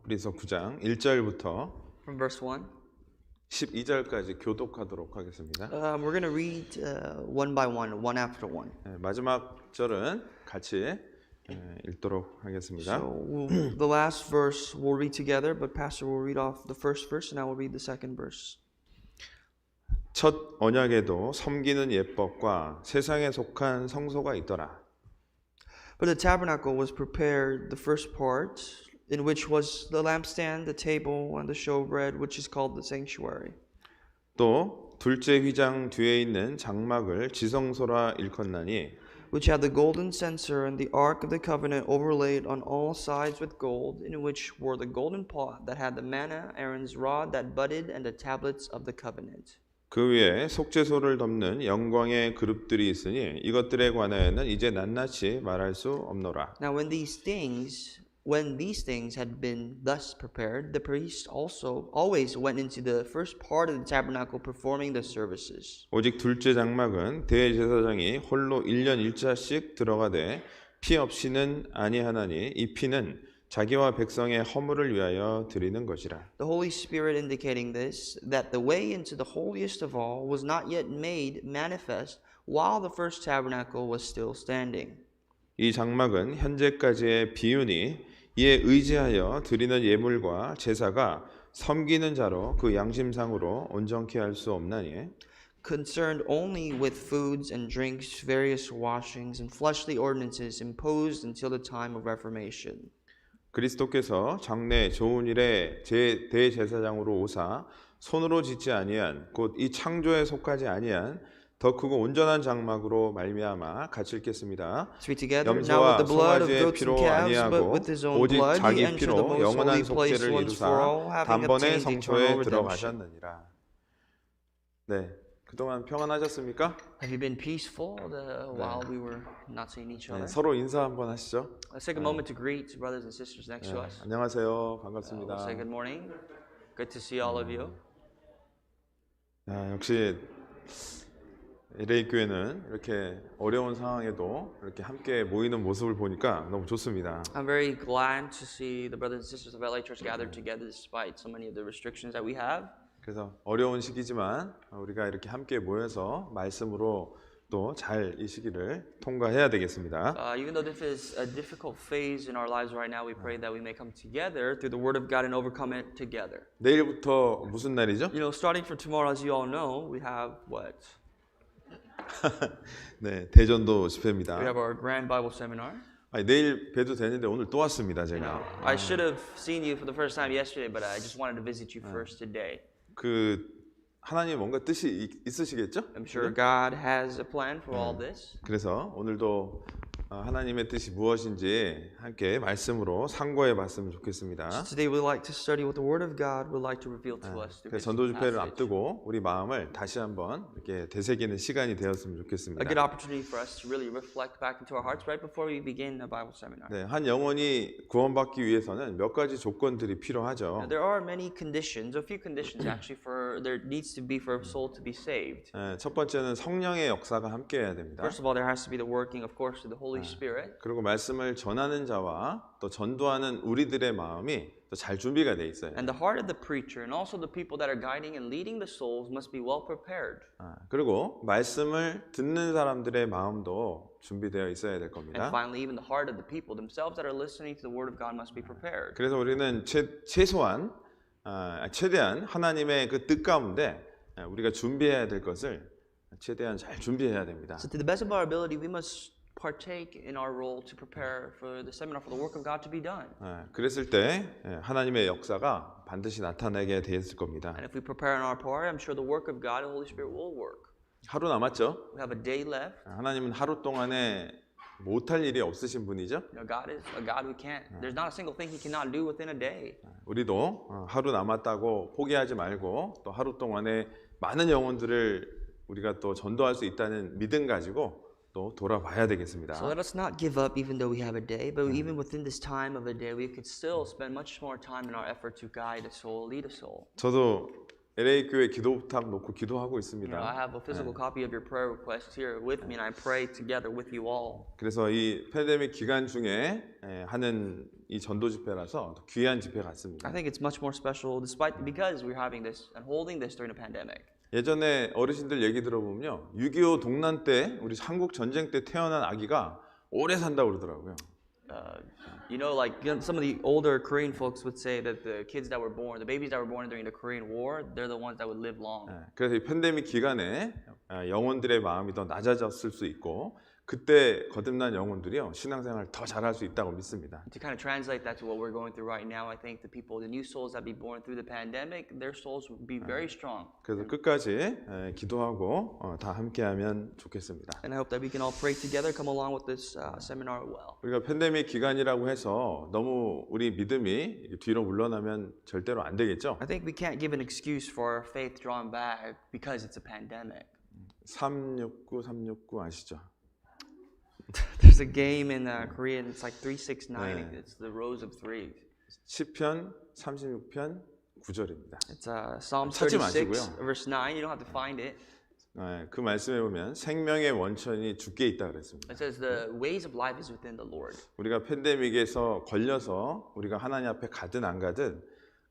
그래서 9장 1절부터 from verse 1. 12절까지 교독하도록 하겠습니다. We're going to read one by one after one. 마지막 절은 같이 읽도록 하겠습니다. So the last verse we'll read together, but Pastor will read off the first verse and I will read the second verse. 첫 언약에도 섬기는 예법과 세상에 속한 성소가 있더라. But the tabernacle was prepared, the first part, in which was the lampstand, the table, and the showbread, which is called the sanctuary. 또 둘째 휘장 뒤에 있는 장막을 지성소라 일컫나니 which had the golden censer and the ark of the covenant overlaid on all sides with gold, in which were the golden pot that had the manna, Aaron's rod that budded, and the tablets of the covenant. 그 위에 속죄소를 덮는 영광의 그룹들이 있으니 이것들에 관하여는 이제 낱낱이 말할 수 없노라. Now when these things had been thus prepared, the priest also always went into the first part of the tabernacle performing the services. 오직 둘째 장막은 대제사장이 홀로 1년 1차씩 들어가되 피 없이는 아니하나니 이 피는 자기와 백성의 허물을 위하여 드리는 것이라. The Holy Spirit indicating this, that the way into the holiest of all was not yet made manifest while the first tabernacle was still standing. 이 장막은 현재까지의 비유니 이에 의지하여 드리는 예물과 제사가 섬기는 자로 그 양심상으로 온전케 할 수 없나니 concerned only with foods and drinks, various washings, and fleshly ordinances imposed until the time of Reformation. 그리스도께서 장래 좋은 일에 대제사장으로 오사 손으로 짓지 아니한 곧 이 창조에 속하지 아니한 더 크고 온전한 장막으로 말미암아 같이 읽겠습니다. 염소와 송아지의 피로 아니하고 오직 자기 피로 영원한 속죄를 이루사 단번에 성소에 들어가셨느니라. 네, 그동안 평안하셨습니까? Have you been peaceful while we were not seeing each other? 네, 서로 인사 한번 하시죠. Let's take a moment to greet brothers and sisters next to us. 안녕하세요. 반갑습니다. We'll say good morning. Good to see all of you. 역시 LA 교회는 이렇게 어려운 상황에도 이렇게 함께 모이는 모습을 보니까 너무 좋습니다. I'm very glad to see the brothers and sisters of LA Church gathered together despite so many of the restrictions that we have. 그래서 어려운 시기지만 우리가 이렇게 함께 모여서 말씀으로 또 잘 이 시기를 통과해야 되겠습니다. Even though this is a difficult phase in our lives right now, we pray that we may come together through the Word of God and overcome it together. 내일부터 무슨 날이죠? You know, starting from tomorrow, as you all know, we have what? 네, 대전도 집회입니다. We have our Grand Bible Seminar. 내일 뵈도 되는데 오늘 또 왔습니다, 제가. I should have seen you for the first time yesterday, but I just wanted to visit you first today. 하나님 뭔가 뜻이 있으시겠죠? I'm sure God has a plan for all this. 그래서 오늘도 하나님의 뜻이 무엇인지 함께 말씀으로 상고해 봤으면 좋겠습니다. So today we'd like to study what the Word of God would like to reveal to us. 전도 집회를 앞두고 우리 마음을 다시 한번 이렇게 되새기는 시간이 되었으면 좋겠습니다. A good opportunity for us to really reflect back into our hearts right before we begin a Bible seminar. 네, 한 영혼이 구원받기 위해서는 몇 가지 조건들이 필요하죠. There are many conditions, a few conditions actually for there needs to be for a soul to be saved. 첫 번째는 성령의 역사가 함께해야 됩니다. First of all, there has to be the working, of course, of the Holy Spirit. 그리고 말씀을 전하는 자와 또 전도하는 우리들의 마음이 또 잘 준비가 돼 있어요. And the heart of the preacher and also the people that are guiding and leading the souls must be well prepared. 그리고 말씀을 듣는 사람들의 마음도 준비되어 있어야 될 And 겁니다. finally, even the heart of the people themselves that are listening to the word of God must be prepared. 그래서 우리는 최대한 하나님의 그 뜻 가운데 우리가 준비해야 될 것을 최대한 잘 준비해야 됩니다. So to the best of our ability, we must partake in our role to prepare for the seminar for the work of God to be done. 그랬을 때 하나님의 역사가 반드시 나타나게 되었을 겁니다. And if we prepare in our part, I'm sure the work of God, the Holy Spirit will work. 하루 남았죠? We have a day left. 하나님은 하루 동안에 못할 일이 없으신 분이죠? You know, God is a God who can't. There's not a single thing He cannot do within a day. 우리도 하루 남았다고 포기하지 말고 또 하루 동안에 많은 영혼들을 우리가 또 전도할 수 있다는 믿음 가지고 또 돌아봐야 되겠습니다. So let us not give up even though we have a day, but even within this time of a day, we could still spend much more time in our effort to guide a soul, lead a soul. 저도 LA 교회 기도부탁 놓고 기도하고 I 있습니다. have a physical copy of your prayer request here with me, and I pray together with you all. 그래서 이 팬데믹 기간 중에 하는 이 전도 집회라서 더 귀한 집회 같습니다. I think it's much more special because we're having this and holding this during the pandemic. 예전에 어르신들 얘기 들어보면요, 6.25 동란 때 우리 한국 전쟁 때 태어난 아기가 오래 산다고 그러더라고요. Like some of the older Korean folks would say that the babies that were born during the Korean War, they're the ones that would live long. 그래서 이 팬데믹 기간에 영혼들의 마음이 더 낮아졌을 수 있고 그때 거듭난 영혼들이요 신앙생활을 더 잘할 수 있다고 믿습니다. To kind of translate that to what we're going through right now, I think the new souls that be born through the pandemic, their souls will be very strong. 그래서 끝까지 기도하고 다 함께하면 좋겠습니다. And I hope that we can all pray together, come along with this seminar well. 우리가 팬데믹 기간이라고 해서 너무 우리 믿음이 뒤로 물러나면 절대로 안 되겠죠. I think we can't give an excuse for our faith drawn back because it's a pandemic. 369 아시죠? There's a game in Korean, it's like 369. 네. It's the rows of three. 시편 36편 9절입니다. It's Psalm 찾지 36, 마시고요. verse 9. You don't have to find it. 그 말씀에 보면 생명의 원천이 주께 있다 그랬습니다. It says the ways of life is within the Lord. 우리가 팬데믹에서 걸려서 우리가 하나님 앞에 가든 안 가든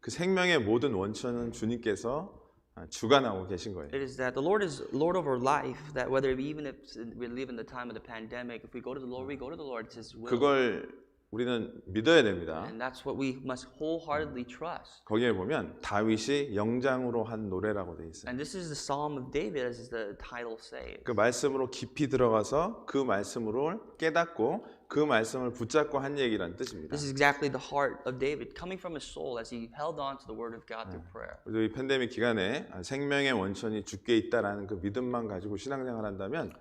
그 생명의 모든 원천은 주님께서 주관하고 계신 거예요. It is that the Lord is Lord over life. That even if we live in the time of the pandemic, if we go to the Lord, we go to the Lord. It's His will. 그걸 우리는 믿어야 됩니다. And that's what we must wholeheartedly trust. 거기에 보면 다윗이 영장으로 한 노래라고 돼 있어요. And this is the Psalm of David, as the title says. 그 말씀으로 깊이 들어가서 그 말씀으로 깨닫고 그 말씀을 붙잡고 한 얘기란 뜻입니다. This is exactly the heart of David, coming from his soul as he held on to the word of God through prayer. 그래서 이 팬데믹 기간에 생명의 원천이 주께 있다라는 그 믿음만 가지고 신앙생활한다면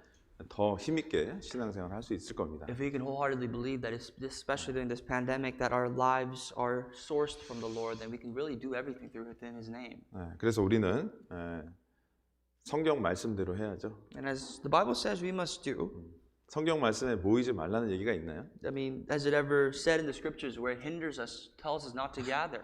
더 힘있게 신앙생활 할 수 있을 겁니다. If we can wholeheartedly believe that, especially during this pandemic, that our lives are sourced from the Lord, then we can really do everything within His name. 그래서 우리는 성경 말씀대로 해야죠. And as the Bible says, we must do. 성경 말씀에 모이지 말라는 얘기가 있나요? I mean, has it ever said in the scriptures where it hinders us, tells us not to gather?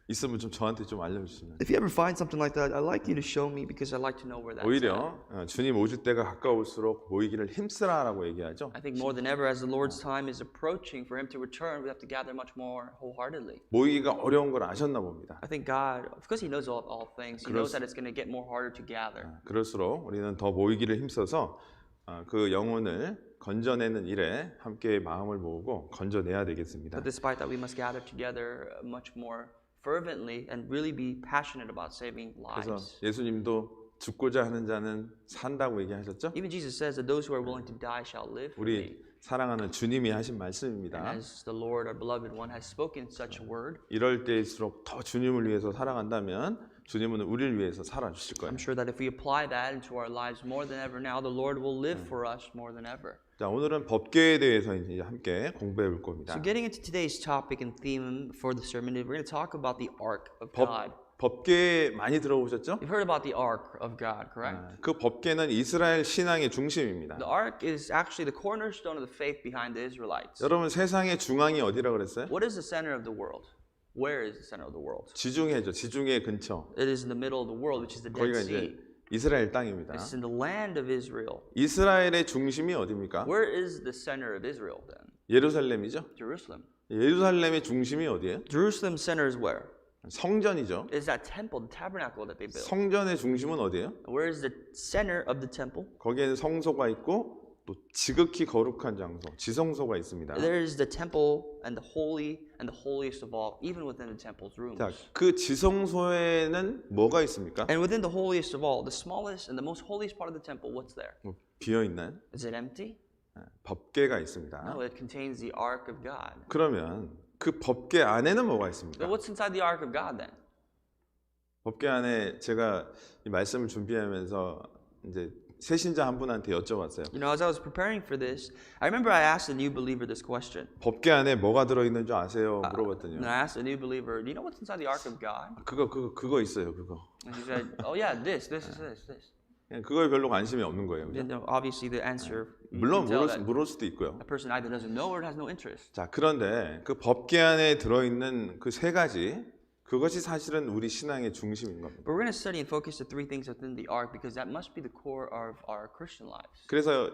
있으면 좀 저한테 좀 알려주시면. If you ever find something like that, I'd like you to show me because I'd like to know where that's at. 오히려 주님 오실 때가 가까울수록 모이기를 힘쓰라라고 얘기하죠. I think more than ever, as the Lord's time is approaching for Him to return, we have to gather much more wholeheartedly. 모이기가 어려운 걸 아셨나 봅니다. I think God, because He knows all things, He knows that it's going to get more harder to gather. 그럴수록 우리는 더 모이기를 힘써서 그 영혼을 건져내는 일에 함께 마음을 모으고 건져내야 되겠습니다. But despite that, we must gather together much more fervently and really be passionate about saving 그래서 lives. 예수님도 죽고자 하는 자는 산다고 얘기하셨죠? Even Jesus says that those who are willing to die shall live for 우리 me. 사랑하는 주님이 하신 And 말씀입니다. as the Lord, our beloved one, has spoken such a word, 이럴 때일수록 더 주님을 위해서 살아간다면 주님은 우리를 위해서 살아주실 거예요. I'm sure that if we apply that into our lives more than ever now, the Lord will live for us more than ever. 자, 오늘은 법계에 대해서 이제 함께 공부해 볼 겁니다. So getting into today's topic and theme for the sermon, we're going to talk about the Ark of God. 법계 많이 들어보셨죠? You've heard about the Ark of God, correct? 그 법계는 이스라엘 신앙의 중심입니다. The Ark is actually the cornerstone of the faith behind the Israelites. 여러분 세상의 중앙이 어디라 그랬어요? What is the center of the world? Where is the center of the world? 지중해죠. 지중해 근처. It is in the middle of the world, which is the Dead 거기가 Sea. 이제 이스라엘 땅입니다. It's in the land of Israel. 이스라엘의 중심이 어디입니까? Where is the center of Israel then? 예루살렘이죠. Jerusalem. 예루살렘의 중심이 어디예요? Jerusalem's center is where? 성전이죠. Is that temple, the tabernacle that they built? 성전의 중심은 어디예요? Where is the center of the temple? 거기에는 성소가 있고 또 지극히 거룩한 장소, 지성소가 있습니다. There is the temple and the holiest of all, even within the temple's rooms. 자, 그 지성소에는 뭐가 있습니까? And within the holiest of all, the smallest and the most holiest part of the temple, what's there? 비어 있나요? Is it empty? 법궤가 있습니다. No, it contains the Ark of God. 그러면 그 법궤 안에는 뭐가 But 있습니까? what's inside the Ark of God then? 법궤 안에 제가 이 말씀을 준비하면서 이제 새신자 한 분한테 여쭤봤어요. You know, as I was preparing for this, I remember I asked a new believer this question. 법궤 안에 뭐가 들어 있는 줄 아세요? 물어봤더니요. And I asked a new believer, do you know what's inside the Ark of God? 그거 있어요. 그거. And he said, oh yeah, this. 그냥 그거에 별로 관심이 없는 거예요. 그죠? You know, obviously the answer, you 물론 can tell that 물을 수도 있고요. a person either doesn't know or has no interest. 자, 그런데 그 법궤 안에 들어 있는 그 세 가지 그것이 사실은 우리 신앙의 중심인 겁니다. But we're going to study and focus the three things within the ark because that must be the core of our Christian lives. 그래서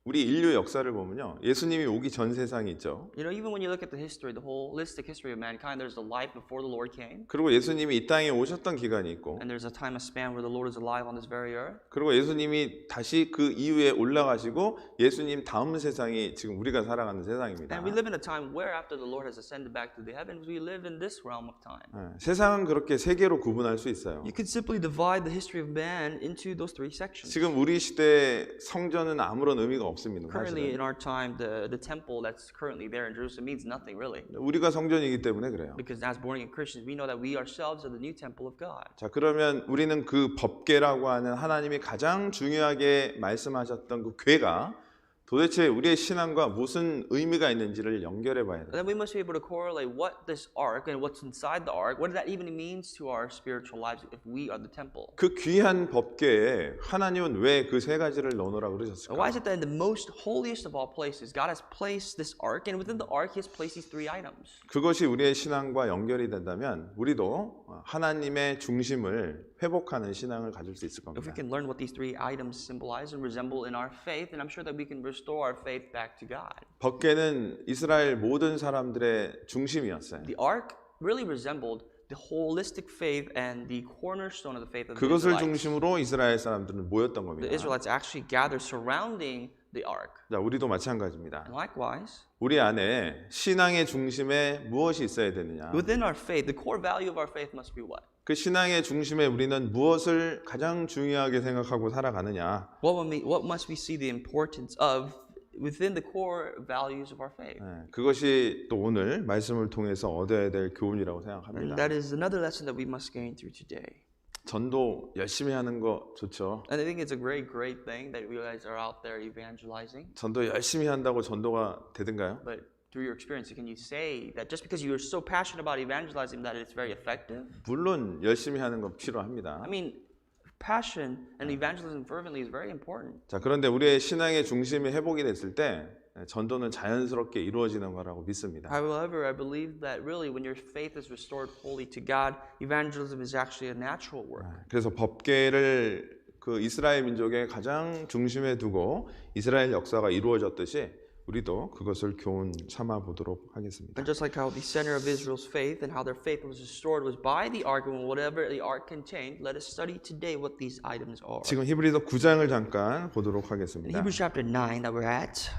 우리 인류 역사를 보면요, 예수님이 오기 전 세상이 있죠. You know, even when you look at the history, the holistic history of mankind, there's a life before the Lord came, 그리고 예수님이 이 땅에 오셨던 기간이 있고, and there's a time, a span where the Lord is alive on this very earth. 그리고 예수님이 다시 그 이후에 올라가시고 예수님 다음 세상이 지금 우리가 살아가는 세상입니다. And we live in a time where after the Lord has ascended back to the heavens, we live in this realm of time. 세상은 그렇게 세 개로 구분할 수 있어요. You could simply divide the history of man into those three sections. 지금 우리 시대에 성전은 아무런 의미가 없습니다. Currently, 사실은. in our time, the temple that's currently there in Jerusalem means nothing really. 우리가 성전이기 때문에 그래요. Because as born-again Christians, we know that we ourselves are the new temple of God. 자, 그러면 우리는 그 법궤라고 하는 하나님이 가장 중요하게 말씀하셨던 그 궤가 도대체 우리의 신앙과 무슨 의미가 있는지를 연결해 봐야 돼요. And then we must be able to correlate what this ark and what's inside the ark, what that even means to our spiritual lives if we are the temple. 그 귀한 법궤에 하나님은 왜 그 세 가지를 넣어놓으라 Why 그러셨을까? is it that in the most holiest of all places, God has placed this ark, and within the ark, He has placed these three items? 그것이 우리의 신앙과 연결이 된다면 우리도 하나님의 중심을 회복하는 신앙을 가질 수 있을 If we 겁니다. can learn what these three items symbolize and resemble in our faith, then I'm sure that we can restore our faith back to God. 법궤는 이스라엘 모든 사람들의 중심이었어요. The ark really resembled the holistic faith and the cornerstone of the faith of the 그것을 Israelites. 중심으로 이스라엘 사람들은 모였던 겁니다. The Israelites actually gathered surrounding the ark. 자, 우리도 마찬가지입니다. And likewise, 우리 안에 신앙의 중심에 무엇이 있어야 되느냐? within our faith, the core value of our faith must be what? 그 신앙의 중심에 우리는 무엇을 가장 중요하게 생각하고 살아가느냐? What must we see the importance of within the core values of our faith? 그것이 또 오늘 말씀을 통해서 얻어야 될 교훈이라고 And 생각합니다. that is another lesson that we must gain through today. 전도 열심히 하는 거 좋죠. And I think it's a great thing that you guys are out there evangelizing. 전도 열심히 한다고 전도가 되든가요? But through your experience, can you say that just because you're so passionate about evangelizing that it's very effective? 물론 열심이 하는 건 필요합니다. I mean, passion and evangelism fervently is very important. 자, 그런데 우리의 신앙의 중심이 회복이 됐을 때 전도는 자연스럽게 이루어지는 거라고 믿습니다. However, I believe that really when your faith is restored wholly to God, evangelism is actually a natural work. 그래서 법궤를 그 이스라엘 민족의 가장 중심에 두고 이스라엘 역사가 이루어졌듯이 우리도 그것을 교훈 삼아 보도록 하겠습니다. And just like how the center of Israel's faith and how their faith was restored was by the ark and whatever the ark contained, let us study today what these items are. 지금 히브리서 9장을 잠깐 보도록 In 하겠습니다. Hebrews chapter 9 that we're at,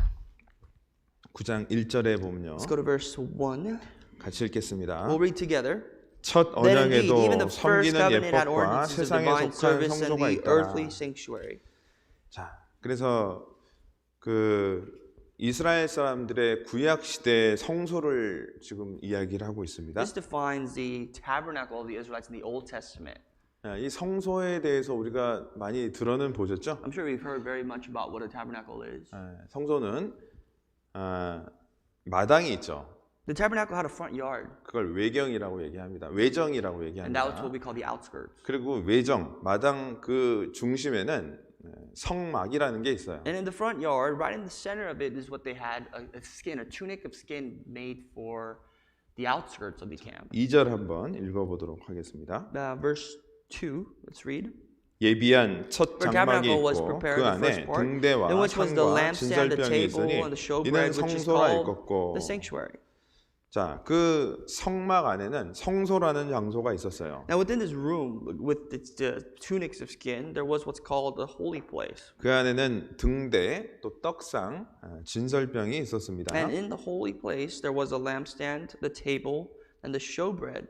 9장 1절에 보면요. let's go to verse 1. 같이 읽겠습니다. We'll read together. 첫 Then indeed, even 언약에도 the first 섬기는 covenant had 예법과 ordinances of 세상에 divine 속한 service and 성소가 the 있더라. earthly sanctuary. 자, 그래서 그 이스라엘 사람들의 구약 시대 성소를 지금 이야기를 하고 있습니다. This defines the tabernacle of the Israelites in the Old Testament. 이 성소에 대해서 우리가 많이 들어는 보셨죠? I'm sure we've heard very much about what a tabernacle is. 성소는 마당이 있죠. The tabernacle had a front yard, 그걸 외경이라고 얘기합니다. 외정이라고 and that was 얘기합니다. what we call the outskirts. 그리고 외정, 마당 그 중심에는 성막이라는 게 있어요. And in the front yard, right in the center of it, is what they had a tunic of skin made for the outskirts of the camp. 2절 한번 읽어보도록 하겠습니다. Verse 2, let's read. 예비한 첫 For 장막이 tabernacle was 있고 prepared 그 the first 안에 part, 등대와 in which was the 창과 lampstand, the 진설병이 table, 있으니 and the showbread, 이는 which is 성소라 called 읽었고 the sanctuary. 자, 그 성막 안에는 성소라는 장소가 있었어요. Now within this room, with the tunics of skin, there was what's called the holy place. 그 안에는 등대, 또 떡상, 진설병이 있었습니다. And in the holy place, there was a lampstand, the table, and the showbread.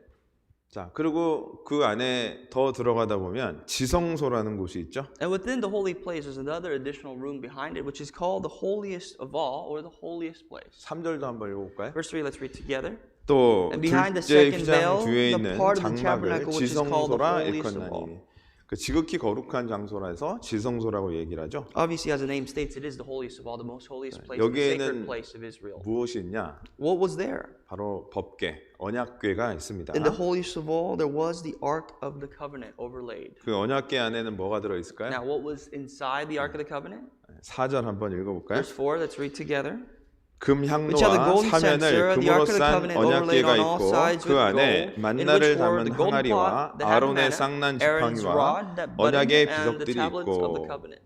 자, 그리고 그 안에 더 들어가다 보면 지성소라는 곳이 있죠. And within the holy place, there's another additional room behind it, which is called the holiest of all, or the holiest place. 3절도 한번 읽어볼까요? Verse 3, let's read together. 또 And behind the 둘째 second 휘장 veil, 뒤에 the 있는 part of the 장막을 tabernacle which is called the 지성소라 holiest of all. 일컫나니 그 지극히 거룩한 장소라서 지성소라고 얘기를 하죠. Obviously, as the name states, it is the holiest of all, the most holiest place, the sacred 여기에는 place of Israel. 무엇이 있냐? What was there? 바로 법궤, 언약궤가 있습니다. In the holiest of all, there was the Ark of the Covenant overlaid. 그 언약궤 안에는 뭐가 들어 있을까요? Now, what was inside the Ark of the Covenant? 4절 한번 읽어볼까요? Verse 4, let's read together. which have the 금향로와 golden 사면을 censer, the 금으로 ark of the 싼 covenant overlaid 언약궤가 on all 있고 sides 그 with 안에 gold, in which 만나를 were 담은 the golden 항아리와 pot that had the 아론의 manna, 쌍난 Aaron's 지팡이와 rod that budded, 언약의 and the 비석들이 tablets of the 있고 covenant.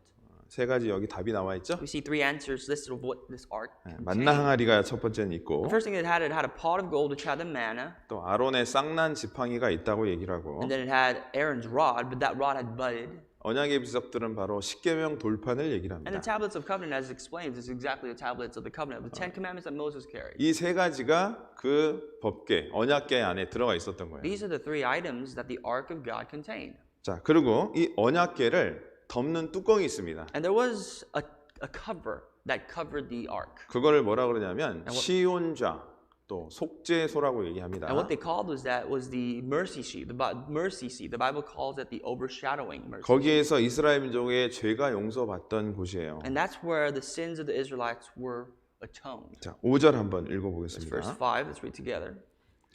세 가지 여기 답이 나와 있죠? We see three answers listed of what this ark 만나 contained. 항아리가 첫 번째는 있고 The first thing it had a pot of gold which had the manna, 또 아론의 쌍난 지팡이가 있다고 얘기를 하고 and then it had Aaron's rod, but that rod had budded. 언약의 비석들은 바로 십계명 돌판을 얘기를 And 합니다. the tablets of covenant, as it explains, is exactly the tablets of the covenant, the Ten Commandments that Moses carried. 이 세 가지가 그 법궤, 언약궤 안에 들어가 있었던 거예요. These are the three items that the ark of God contained. 자, 그리고 이 언약궤를 덮는 뚜껑이 있습니다. And there was a cover that covered the ark. 그거를 뭐라 그러냐면 시온좌 또 속죄소라고 얘기합니다. And what they called was the mercy seat. Mercy seat. The Bible calls it the overshadowing mercy. 거기에서 이스라엘 민족의 죄가 용서받던 곳이에요. And that's where the sins of the Israelites were atoned. 자, 5절 한번 That's 읽어보겠습니다. verse 5. Let's read together.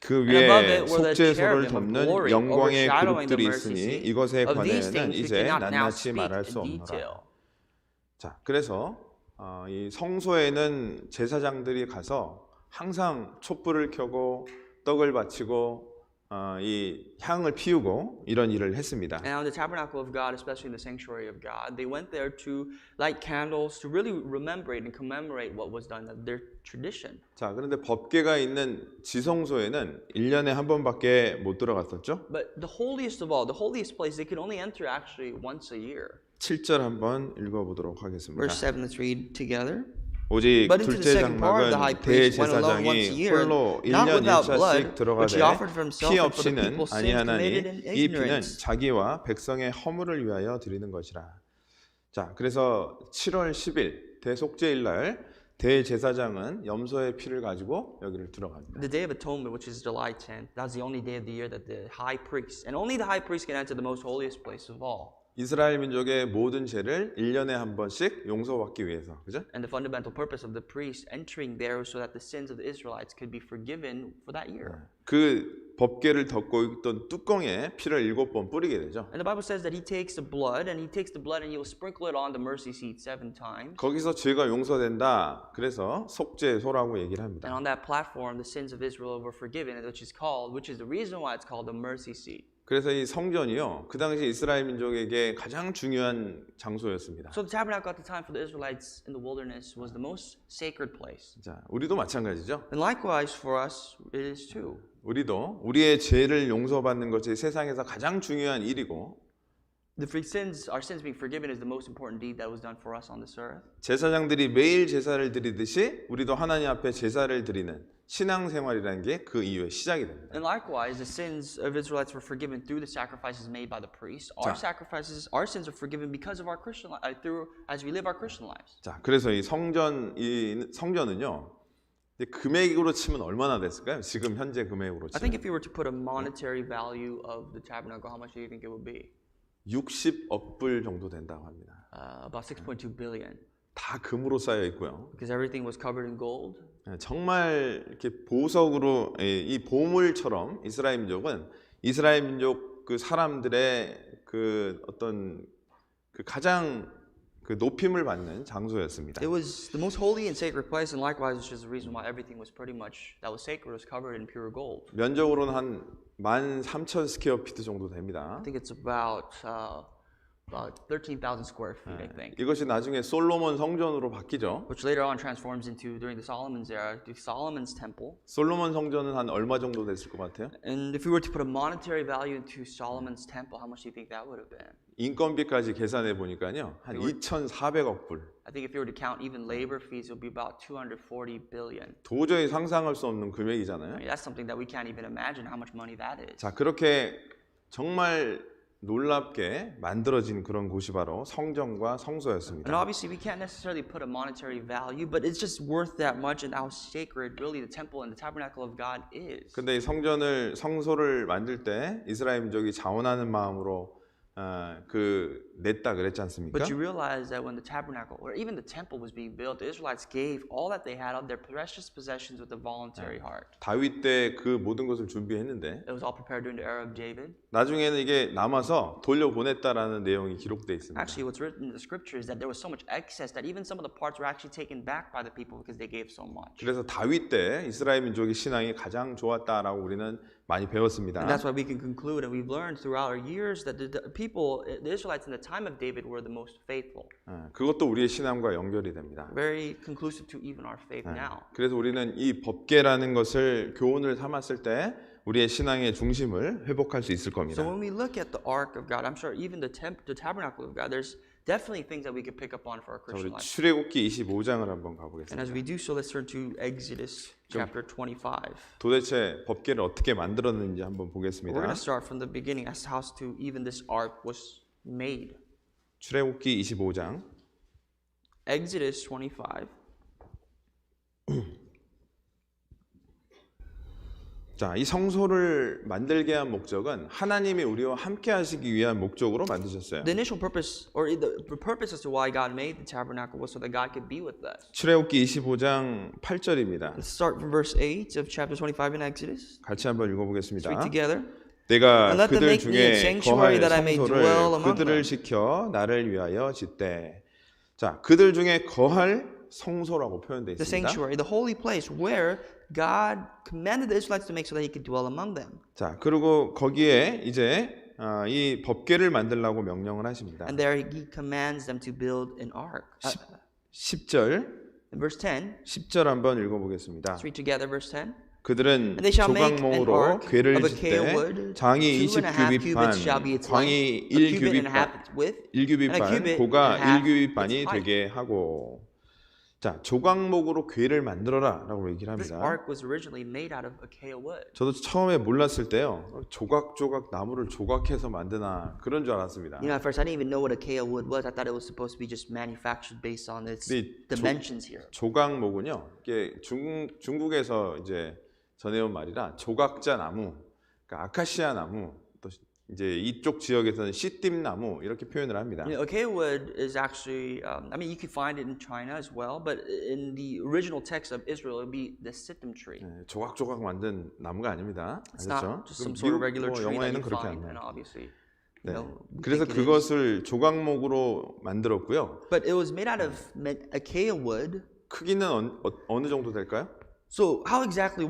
그 And above 위에 it were the 속죄소를 cherubim of 덮는 glory 영광의 overshadowing the 그룹들이 mercy 있으니 seat. 이것에 Of these 관하여는 things we 이제 cannot now 낱낱이 speak 말할 수 in 없노라. detail. 자, 그래서 이 성소에는 제사장들이 가서 항상 촛불을 켜고 떡을 바치고 이 향을 피우고 이런 일을 했습니다. And now in the tabernacle of God, especially in the sanctuary of God, they went there to light candles to really remember and commemorate what was done, their tradition. 자, 그런데 법궤가 있는 지성소에는 1년에 한 번밖에 못 들어갔었죠? But the holiest of all, the holiest place, they could only enter actually once a year. 7절 한번 읽어보도록 하겠습니다. Verse 7, let's read together. 오직 But into the 둘째 second part, the high 장막은 priest went alone once a 대제사장이 year, 홀로 not 1년 without 1차씩 blood, 들어가되 which he offered for himself 피 and for the 없이는 people's sins committed in 아니하나니 이 피는 ignorance. 자기와 백성의 허물을 위하여 드리는 것이라. 자, 그래서 7월 10일 대속죄일 날 대제사장은 염소의 피를 가지고 여기를 들어갑니다. The Day of Atonement, which is July 10th, that's the only day of the year that the high priest, and only the high priest can enter the most holiest place of all. 이스라엘 민족의 모든 죄를 1년에 한 번씩 용서받기 위해서. 그죠? And the fundamental purpose of the priest entering there was so that the sins of the Israelites could be forgiven for that year. 그 법궤를 덮고 있던 뚜껑에 피를 7번 뿌리게 되죠. And the Bible says that he takes the blood and he will sprinkle it on the mercy seat 7 times. 거기서 죄가 용서된다. 그래서 속죄소라고 얘기를 합니다. And on that platform, the sins of Israel were forgiven, which is the reason why it's called the mercy seat. 그래서 이 성전이요, 그 당시 이스라엘 민족에게 가장 중요한 장소였습니다. So the tabernacle at the time for the Israelites in the wilderness was the most sacred place. 자, 우리도 마찬가지죠. And likewise for us, it is too. 우리도 우리의 죄를 용서받는 것이 세상에서 가장 중요한 일이고, Our sins being forgiven is the most important deed that was done for us on this earth. 제사장들이 매일 제사를 드리듯이 우리도 하나님 앞에 제사를 드리는 신앙생활이라는 게 그 이후에 시작이 됩니다. And likewise, the sins of Israelites were forgiven through the sacrifices made by the priests. Our sins are forgiven because of our Christian life, as we live our Christian lives. 자, 그래서 이 성전은요, 금액으로 치면 얼마나 됐을까요? 지금 현재 금액으로 I think 치면 if you were to put a monetary value of the tabernacle, how much do you think it would be? 60억 불 정도 된다고 합니다. About 6.2 billion. 다 금으로 쌓여 있고요. Because everything was covered in gold. 정말 이렇게 보석으로 이 보물처럼 이스라엘 민족 그 사람들의 그 어떤 그 가장 그 높임을 받는 장소였습니다. It was the most holy and sacred place, and likewise, which is the reason why everything was pretty much that was sacred was covered in pure gold. 면적으로는 한 13,000 스퀘어 피트 정도 됩니다. I think it's about 13,000 square feet, I think. 이것이 나중에 솔로몬 성전으로 바뀌죠. Which later on transforms into, during the Solomon's era, to Solomon's temple. 솔로몬 성전은 한 얼마 정도 됐을 것 같아요? And if we were to put a monetary value into Solomon's temple, how much do you think that would have been? 인건비까지 계산해 보니까요, 한 2,400억 불. I think if you were to count even labor fees, it would be about 240 billion. 도저히 상상할 수 없는 금액이잖아요. I mean, that's something that we can't even imagine how much money that is. 자, 그렇게 정말 놀랍게 만들어진 그런 곳이 바로 성전과 And 성소였습니다. obviously, we can't necessarily put a monetary value, but it's just worth that much and how sacred really the temple and the tabernacle of God is. 근데 이 성소를 만들 때 이스라엘 민족이 자원하는 마음으로 냈다 그랬지 않습니까? But you realize that when the tabernacle or even the temple was being built, the Israelites gave all that they had of their precious possessions with a voluntary heart. 다윗 때 그 모든 것을 준비했는데 It was all prepared during the era of David. 나중에는 이게 남아서 돌려보냈다라는 내용이 기록되어 있습니다. Actually, what's written in the scripture is that there was so much excess that even some of the parts were actually taken back by the people because they gave so much. 그래서 다윗 때 이스라엘 민족의 신앙이 가장 좋았다라고 우리는 많이 배웠습니다. And that's why we can conclude, and we've learned throughout our years that the people, the Israelites in the time of David were the most faithful. 그것도 우리의 신앙과 연결이 됩니다. Very conclusive to even our faith now. 그래서 우리는 이 법궤라는 것을 교훈을 삼았을 때 우리의 신앙의 중심을 회복할 수 있을 겁니다. So when we look at the ark of God, I'm sure even the tabernacle of God, there's definitely things that we could pick up on for our 자, Christian 우리 life. 출애굽기 25장을 한번 And 가보겠습니다. as we do so, let's turn to Exodus chapter 25. 도대체 법궤를 어떻게 만들었는지 한번 We're 보겠습니다. going to start from the beginning as to even this ark was made. 출애굽기 25장 Exodus 25. 자, 이 성소를 만들게 한 목적은 하나님이 우리와 함께 하시기 위한 목적으로 만드셨어요. The initial purpose, or the purpose as to why God made the tabernacle was so that God could be with us. 출애굽기 25장 8절입니다. Let's start from verse 8 of chapter 25 in Exodus. 같이 한번 읽어보겠습니다. Read together. 내가 And let them 그들 make me a 중에 sanctuary 거할 that I may 성소를 dwell among 그들을 them. 시켜 나를 위하여 짓되. 자, 그들 중에 거할 성소라고 표현되어 The 있습니다. sanctuary, the holy place where God commanded the Israelites to make so that He could dwell among them. 자, 그리고 거기에 이제 이 법궤를 만들라고 명령을 하십니다. And there He commands them to build an ark. 10절, In verse 10, 10절 한번 읽어보겠습니다. let's read together verse 10. 그들은 And they shall make an 조각목으로 ark 궤를 of acacia 짓되 wood, 장이 2.5 20규빗 반, cubits shall be its 광이 length, a cubit and a 1규빗 half 반, its width, 1규빗 and a 반, cubit 고가 and a half 1규빗 반이 its height. 되게 하고. 자, 조각목으로 궤를 만들어라라고 얘기를 This 합니다. ark was originally made out of acacia wood. 저도 처음에 몰랐을 때요, 조각조각 나무를 조각해서 만드나 그런 줄 알았습니다. You know, at first I didn't even know what acacia wood was. I thought it was supposed to be just manufactured based on its 근데 dimensions here. 조각목은요, 이게 중국에서 이제 전해온 말이라 조각자 나무, 그러니까 아카시아 나무, 또 이제 이쪽 지역에서는 씨띠 나무 이렇게 표현을 합니다. You know, acacia wood is actually, I mean, you could find it in China as well, but in the original text of Israel, it would be the sittim tree. 조각조각 만든 나무가 아닙니다. It's 아셨죠? not just some sort of regular 미국 tree that 영화에는 you 그렇게 안 find, and 나와요. obviously, 네. you know, we 그래서 think it is. 그것을 조각목으로 만들었고요. But it was made out of acacia wood. 크기는 어느 정도 될까요? So what exactly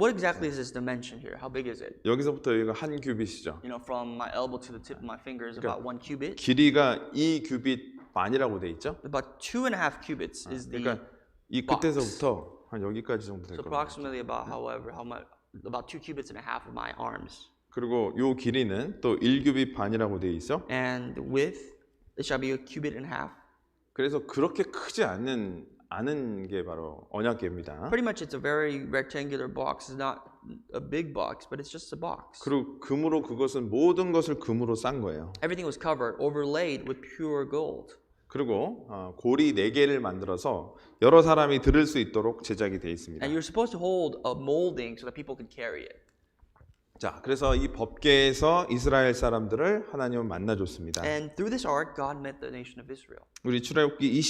is this dimension here? How big is it? 여기서부터 여기가 한 규빗이죠. You know, from my elbow to the tip of my finger is about 1 cubit. 길이가 2규빗 반이라고 돼 있죠. About 2.5 cubits is the 그러니까 이 끝에서부터 한 여기까지 정도 될 so 겁니다. approximately about how much about 2 cubits and a half of my arms. 그리고 요 길이는 또 1규빗 반이라고 돼 있어. And width it shall be a cubit and a half. 그래서 그렇게 크지 않은 게 바로 언약궤입니다. Pretty much it's a very rectangular box. It's not a big box, but it's just a box. 그리고 금으로 그것은 모든 것을 금으로 싼 거예요. Everything was covered, overlaid with pure gold. 그리고 고리 4개를 만들어서 여러 사람이 들을 수 있도록 제작이 되어 있습니다. And you're supposed to hold a molding so that people could carry it. 자, 그래서 이 법궤에서 이스라엘 사람들을 하나님은 만나줬습니다. And through this ark, God met the nation of Israel. 우리 출애굽기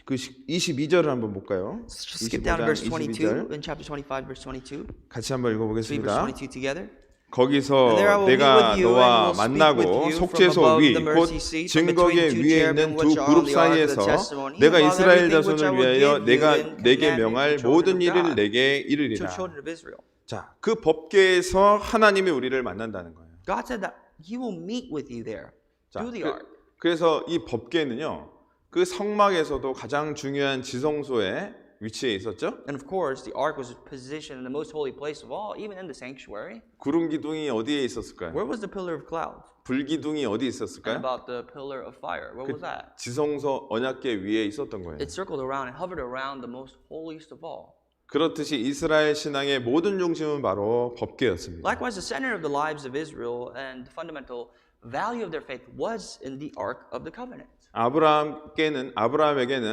22절을 한번 볼까요? Let's just skip down to verse 22절 22 in chapter 25, verse 22. 같이 한번 Let's read verse 읽어보겠습니다. 22 together. 거기서 And there I will meet 내가 with you 너와 and will speak 만나고 with you from 속죄소 above 위 the 곧 mercy seat from 증거계 between two 위에 cherubim 있는 두 which are on 그룹 the ark of the 사이에서 testimony, 내가 about 이스라엘 everything which I 자손을 will 위하여 give you 내가 and 내게 command 명할 you to the 모든 children of 일을 God, 내게 to 이르리라. children of Israel. 자, 그 법궤에서 하나님이 우리를 만난다는 거예요. God said that He will meet with you there 자, through the ark. 그래서 이 법궤는요, 그 성막에서도 가장 중요한 지성소에 위치해 있었죠. And of course, the ark was positioned in the most holy place of all, even in the sanctuary. 구름 기둥이 어디에 있었을까요? Where was the pillar of cloud? 불 기둥이 어디 And 있었을까요? about the pillar of fire, where was that? 지성소 언약궤 위에 있었던 거예요. It circled around and hovered around the most holiest of all. 그렇듯이 이스라엘 신앙의 모든 중심은 바로 법궤였습니다. Likewise, the center of the lives of Israel and the fundamental value of their faith was in the ark of the covenant. 아브라함에게는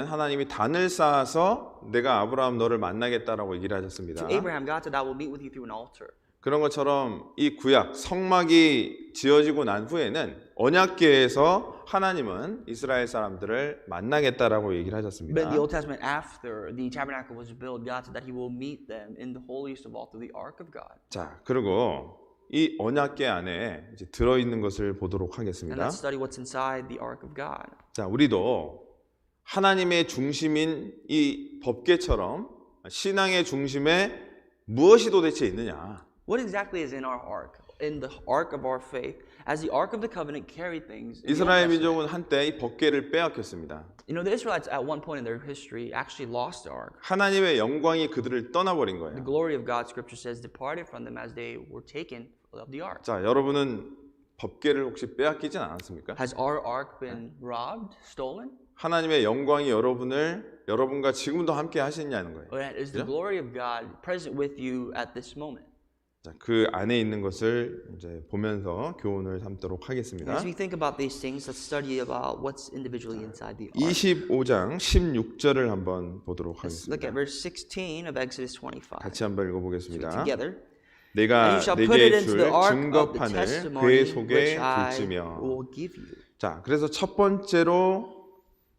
하나님이 단을 쌓아서 내가 아브라함 너를 만나겠다라고 얘기를 하셨습니다. To Abraham, God said, "I will meet with you through an altar." 그런 것처럼 이 구약 성막이 지어지고 난 후에는 언약궤에서 하나님은 이스라엘 사람들을 만나겠다라고 얘기를 But 하셨습니다. in the Old Testament, after the tabernacle was built, God said that He will meet them in the holiest of all through the ark of God. 자, 그리고 이 언약궤 안에 이제 들어 있는 것을 보도록 And 하겠습니다. let's study what's inside the ark of God. 자, 우리도 하나님의 중심인 이 법궤처럼 신앙의 중심에 무엇이 도대체 있느냐? What exactly is in our ark? In the ark of our faith, as the ark of the covenant carried things. in the Old 이스라엘 Testament. 민족은 한때 이 법궤를 빼앗겼습니다. You know, the Israelites at one point in their history actually lost the ark. 하나님의 영광이 그들을 떠나버린 The 거예요. glory of God, Scripture says, departed from them as they were taken of the ark. 자, 여러분은 법궤를 혹시 빼앗기진 않았습니까? Has our ark been robbed, stolen? 하나님의 영광이 여러분과 지금도 함께 하시냐는 거예요. Or is the Yeah. glory of God present with you at this moment? 자, 그 안에 있는 것을 이제 보면서 교훈을 삼도록 하겠습니다. As we think about these things, let's study about what's individually inside the ark. 25장 16절을 한번 보도록 Let's look 하겠습니다. at verse 16 of Exodus 25. 같이 한번 읽어보겠습니다. Together. And 내가 you shall put 내게 it into 줄 the ark of the 증거판을 testimony 그의 which 속에 I 둘지며. will give you. 자, 그래서 첫 번째로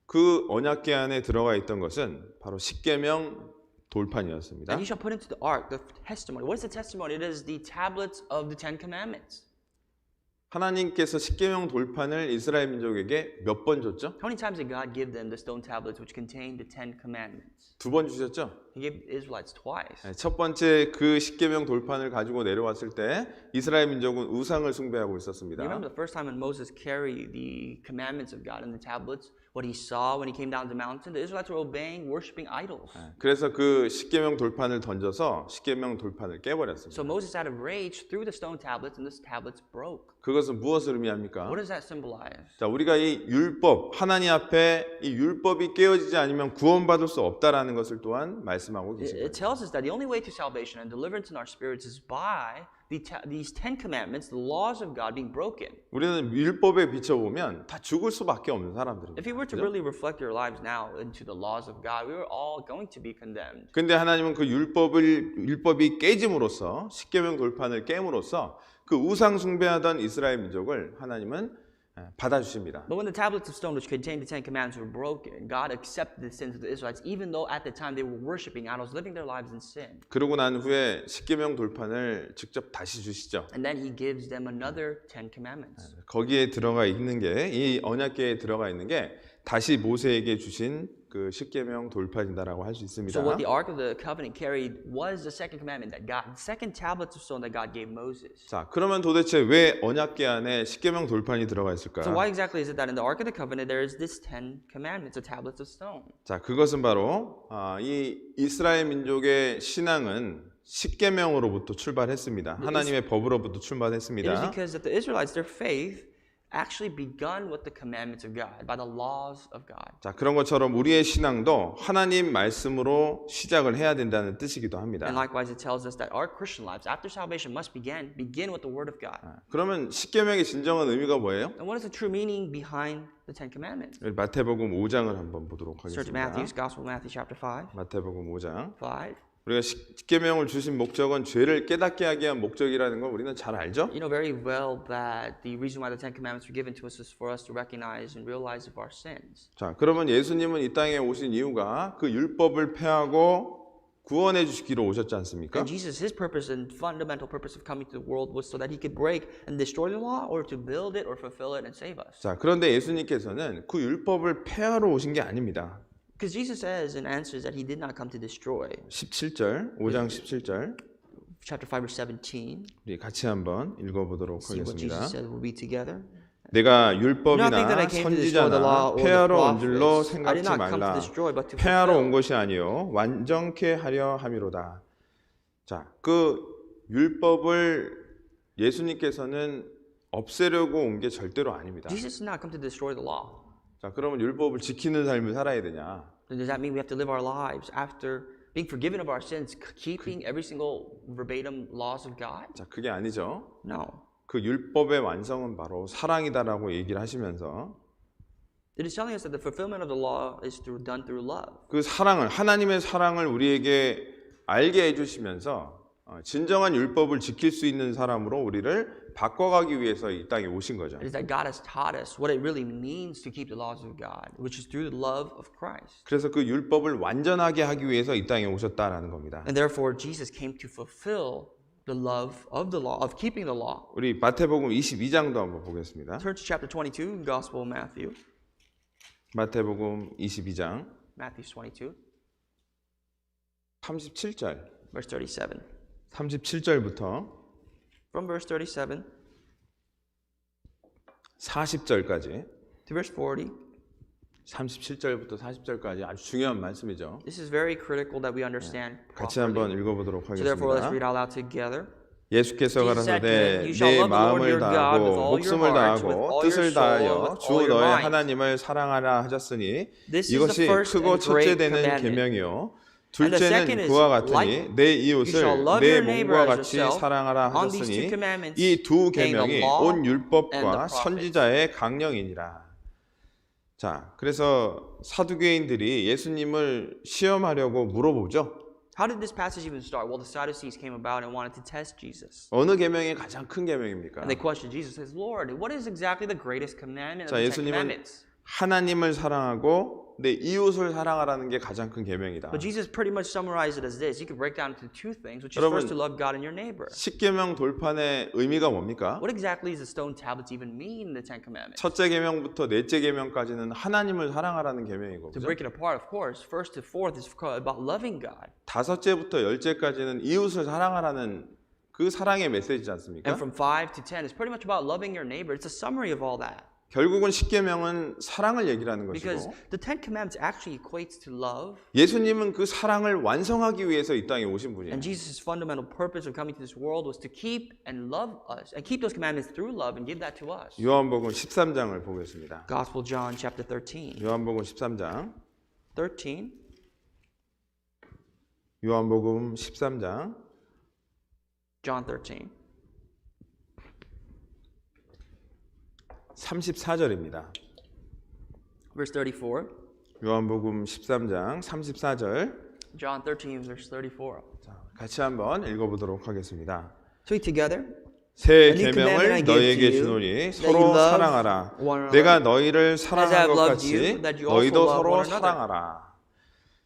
그 언약궤 안에 들어가 있던 것은 바로 십계명 돌판이었습니다. And you shall put into the ark the testimony. What is the testimony? It is the tablets of the Ten Commandments. 하나님께서 십계명 돌판을 이스라엘 민족에게 몇 번 줬죠? How many times did God give them the stone tablets which contain the Ten Commandments? 2번 주셨죠? He gave the Israelites twice. 네, 첫 번째 그 십계명 돌판을 가지고 내려왔을 때 이스라엘 민족은 우상을 숭배하고 You 있었습니다. remember the first time when Moses carried the commandments of God and the tablets, what he saw when he came down the mountain? The Israelites were obeying, worshiping idols. 그래서 그 십계명 돌판을 던져서 십계명 돌판을 깨버렸습니다. So Moses, out of rage, threw the stone tablets, and the tablets broke. 그것은 무엇을 의미합니까? What does that symbolize? 자, 우리가 이 율법, 하나님 앞에 이 율법이 깨어지지 않으면 구원받을 수 없다라는 것을 또한 말씀하고 계십니다. It tells us that the only way to salvation and deliverance in our spirits is by these Ten Commandments, the laws of God being broken. 우리는 율법에 비춰보면 다 죽을 수밖에 없는 사람들입니다. If we were to 그죠? really reflect our lives now into the laws of God, we were all going to be condemned. 근데 하나님은 그 율법이 깨짐으로써 십계명 돌판을 깨므로써 그 우상 숭배하던 이스라엘 민족을 하나님은 받아주십니다. But when the tablets of stone which contained the Ten Commandments were broken, God accepted the sins of the Israelites, even though at the time they were worshiping idols, living their lives in sin. 그러고 난 후에 십계명 돌판을 직접 다시 주시죠. And then He gives them another Ten Commandments. 거기에 들어가 있는 게 이 언약궤에 들어가 있는 게 다시 모세에게 주신 그 십계명 돌판이다라고 할 수 있습니다. So what the Ark of the Covenant carried was the second commandment that God, the second tablets of stone that God gave Moses. 자, 그러면 도대체 왜 언약궤 안에 십계명 돌판이 들어가 있을까? So why exactly is it that in the Ark of the Covenant there is this Ten Commandments, the tablets of stone? 자, 그것은 바로 이 이스라엘 민족의 신앙은 십계명으로부터 출발했습니다. 하나님의 법으로부터 It is 출발했습니다. because that the Israelites, their faith, actually begun with the commandments of God, by the laws of God. 자, 그런 것처럼 우리의 신앙도 하나님 말씀으로 시작을 해야 된다는 뜻이기도 합니다. And likewise, it tells us that our Christian lives, after salvation, must begin with the Word of God. 그러면 십계명의 진정한 의미가 뭐예요? And what is the true meaning behind the Ten Commandments? 우리 마태복음 5장을 한번 보도록 Search 하겠습니다. Matthew's Gospel, Matthew chapter 5. 마태복음 5장. 5. 우리가 십계명을 주신 목적은 죄를 깨닫게 하기 위한 목적이라는 걸 우리는 잘 알죠? You know very well that the reason why the Ten Commandments were given to us is for us to recognize and realize of our sins. 자, 그러면 예수님은 이 땅에 오신 이유가 그 율법을 폐하고 구원해 주시기로 오셨지 않습니까? And Jesus, His purpose and fundamental purpose of coming to the world was so that He could break and destroy the law, or to build it, or fulfill it and save us. 자, 그런데 예수님께서는 그 율법을 폐하러 오신 게 아닙니다. Because Jesus says and answers that He did not come to destroy. 17절, 5장 17절 Chapter 5, verse 17. 우리 같이 한번 읽어보도록 See what 하겠습니다. Jesus said. We'll be together. 내가 Do not think that I 율법이나 came to destroy the 선지자나 law or the 폐하러 온 줄로 prophets. I 생각지 did not come to 말라. destroy, but to 폐하러 온 fulfill. 것이 아니요 완전케 하려 함이로다. 자, 그 율법을 예수님께서는 없애려고 온 게 절대로 아닙니다. Jesus did not come to destroy the law. 자, 그러면 율법을 지키는 삶을 살아야 되냐? Then does that mean we have to live our lives after being forgiven of our sins, keeping every single verbatim laws of God? 자, 그게 아니죠. No. 그 율법의 완성은 바로 사랑이다라고 얘기를 하시면서 It is telling us that the fulfillment of the law is done through love. 그 사랑을 하나님의 사랑을 우리에게 알게 해주시면서 진정한 율법을 지킬 수 있는 사람으로 우리를 바꿔가기 위해서 이 땅에 오신 거죠. It is that God has taught us what it really means to keep the laws of God, which is through the love of Christ. 그래서 그 율법을 완전하게 하기 위해서 이 땅에 오셨다라는 겁니다. And therefore, Jesus came to fulfill the love of the law, of keeping the law. 우리 마태복음 22장도 한번 보겠습니다. Turn to chapter 22, Gospel of Matthew. 마태복음 22장 Matthew 22, 37절, verse 37. 37절부터 From verse 37 40절까지, to verse 40, 37절부터 40절까지 아주 중요한 말씀이죠. this is very critical that we understand 같이 한번 properly. 읽어보도록 So therefore, let's 하겠습니다. read out loud together. 예수께서 Jesus said to them, 가라사대 "You shall 내 love the Lord 마음을 your God with 다하고 all your 목숨을 heart, with 다하고 all your 뜻을 soul, 다하여 with 주 all your 너의 mind." 하나님을 사랑하라 하셨으니 This is 이것이 the first 크고 and great 첫째 되는 commandment. 계명이요 And the second 둘째는 is 그와 같으니 like, 내 you 이웃을 shall love 내 your neighbor 몸과 as 같이 yourself. 사랑하라 On these two 하셨으니 commandments 이 두 hang the 계명이 law 온 and the 율법과 prophets. 선지자의 강령이니라. 자, 그래서 사두개인들이 예수님을 시험하려고 물어보죠. How did this passage even start? Well, the Sadducees came about and wanted to test Jesus. 어느 계명이 가장 큰 계명입니까? And they questioned Jesus, says, Lord, what is exactly the greatest commandment of 자, the Ten 예수님은 Commandments? 하나님을 사랑하고 내 이웃을 사랑하라는 게 가장 큰 계명이다. But Jesus pretty much summarized it as this. You could break down into two things, which is 여러분, first to love God and your neighbor. 십계명 돌판의 의미가 뭡니까? What exactly does the stone tablets even mean in the Ten Commandments? 첫째 계명부터 넷째 계명까지는 하나님을 사랑하라는 To 계명이고, break it apart, of course, first to fourth is about loving God. 다섯째부터 열째까지는 이웃을 사랑하라는 그 사랑의 메시지지 않습니까? And from 5 to 10 is pretty much about loving your neighbor. It's a summary of all that. 결국은 십계명은 사랑을 얘기하는 Because 것이고, the Ten Commandments actually equates to love. 예수님은 그 사랑을 완성하기 위해서 이 땅에 오신 분이에요. And Jesus' fundamental purpose of coming to this world was to keep and love us, and keep those commandments through love and give that to us. 요한복음 13장을 보겠습니다. Gospel John chapter 13. 요한복음 13장, 13, 요한복음 13장 John 13. 34절입니다. Verse 34. 요한복음 13장 34절. John 13, verse 34. 자, 같이 한번 읽어보도록 하겠습니다. So we together. 새 A new commandment I 계명을 give 너희에게 to you, 주노니 that you 서로 love 사랑하라. one another. 내가 너희를 I 사랑한 have 것 loved 같이 you, that you also 너희도 love 서로 one another. 사랑하라.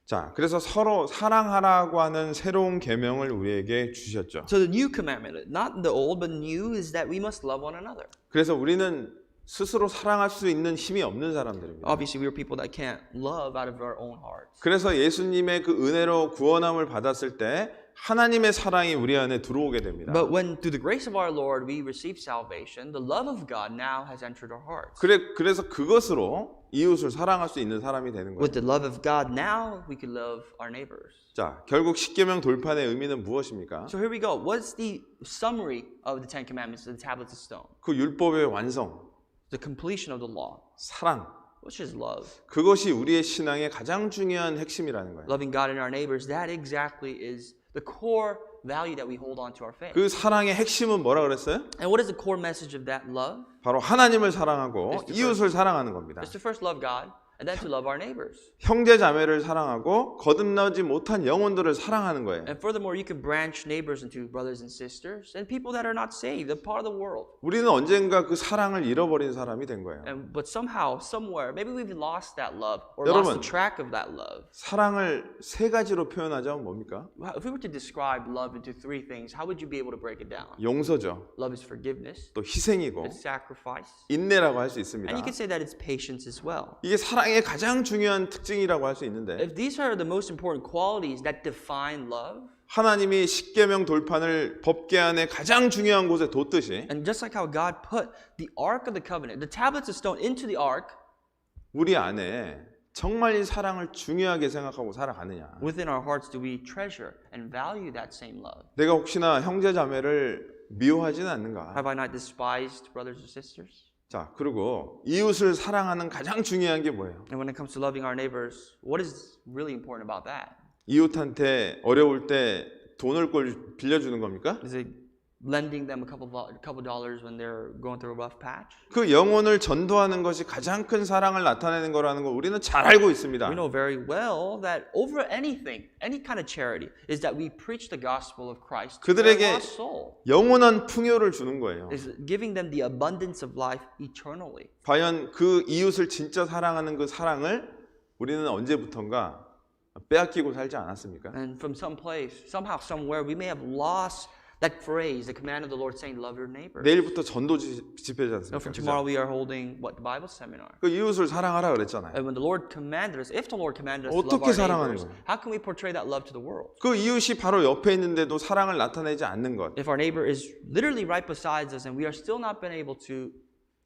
자, 그래서 서로 사랑하라고 하는 새로운 계명을 우리에게 주셨죠. So the new commandment, not the old, but new, is that we must love one another. 그래서 우리는 스스로 사랑할 수 있는 힘이 없는 사람들입니다. Obviously, we are people that can't love out of our own hearts. 그래서 예수님의 그 은혜로 구원함을 받았을 때 하나님의 사랑이 우리 안에 들어오게 됩니다. But when through the grace of our Lord we receive salvation, the love of God now has entered our hearts. 그래서 그것으로 이웃을 사랑할 수 있는 사람이 되는 거예요. With the love of God now, we can love our neighbors. 자, 결국 십계명 돌판의 의미는 무엇입니까? So here we go. What's the summary of the Ten Commandments, the tablets of stone? 그 율법의 완성, The completion of the law, 사랑. which is love. 그것이 우리의 신앙의 가장 중요한 핵심이라는 거예요. Loving God and our neighbors, that exactly is the core value that we hold on to our faith. 그 사랑의 핵심은 뭐라 그랬어요? And what is the core message of that love? 바로 하나님을 사랑하고 It's the 이웃을 사랑하는 겁니다. It's to first love God and then to love our neighbors. 형제 자매를 사랑하고 거듭나지 못한 영혼들을 사랑하는 거예요. And furthermore, you can branch neighbors into brothers and sisters and people that are not saved, a part of the world. 우리는 언젠가 그 사랑을 잃어버린 사람이 된 거예요. But somehow, somewhere, maybe we've lost that love or 여러분, lost the track of that love. 사랑을 세 가지로 표현하자면 뭡니까? If we were to describe love into three things, how would you be able to break it down? 용서죠. Love is forgiveness, 또 희생이고 it's sacrifice, 인내라고 할 수 있습니다. and you could say that it's patience as well. 이게 사랑의 가장 중요한 특징이라고 할 수 있는데 If these are the most important qualities that define love, 하나님이 십계명 돌판을 법궤 안에 가장 중요한 곳에 뒀듯이 and just like how God put the Ark of the Covenant, the tablets of stone into the Ark, 우리 안에 정말 이 사랑을 중요하게 생각하고 살아가느냐. within our hearts do we treasure and value that same love? 내가 혹시나 형제 자매를 미워하지는 않는가. Have I not despised brothers or sisters? 자, 그리고 이웃을 사랑하는 가장 중요한 게 뭐예요? And when it comes to loving our neighbors, what is really important about that? 이웃한테 어려울 때 돈을 빌려주는 겁니까? Is it lending them a couple dollars when they're going through a rough patch. 그 영혼을 전도하는 것이 가장 큰 사랑을 나타내는 거라는 걸 우리는 잘 알고 있습니다. We know very well that over anything, any kind of charity, is that we preach the gospel of Christ to a 그들에게 lost soul. 영원한 풍요를 주는 거예요. Is giving them the abundance of life eternally. 과연 그 이웃을 진짜 사랑하는 그 사랑을 우리는 언제부턴가 빼앗기고 살지 않았습니까? And from some place, somehow, somewhere, we may have lost that phrase, the command of the Lord saying, love your neighbor. 내일부터 전도 집회지 No, 않습니까? for 그죠? tomorrow we are holding what, the Bible seminar. 그 이웃을 사랑하라 그랬잖아요. And when the Lord commanded us, if the Lord commanded us to love 어떻게 our 사랑하는 neighbors, 거예요? how can we portray that love to the world? 그 이웃이 바로 옆에 있는데도 사랑을 나타내지 않는 것. If our neighbor is literally right beside us and we are still not been able to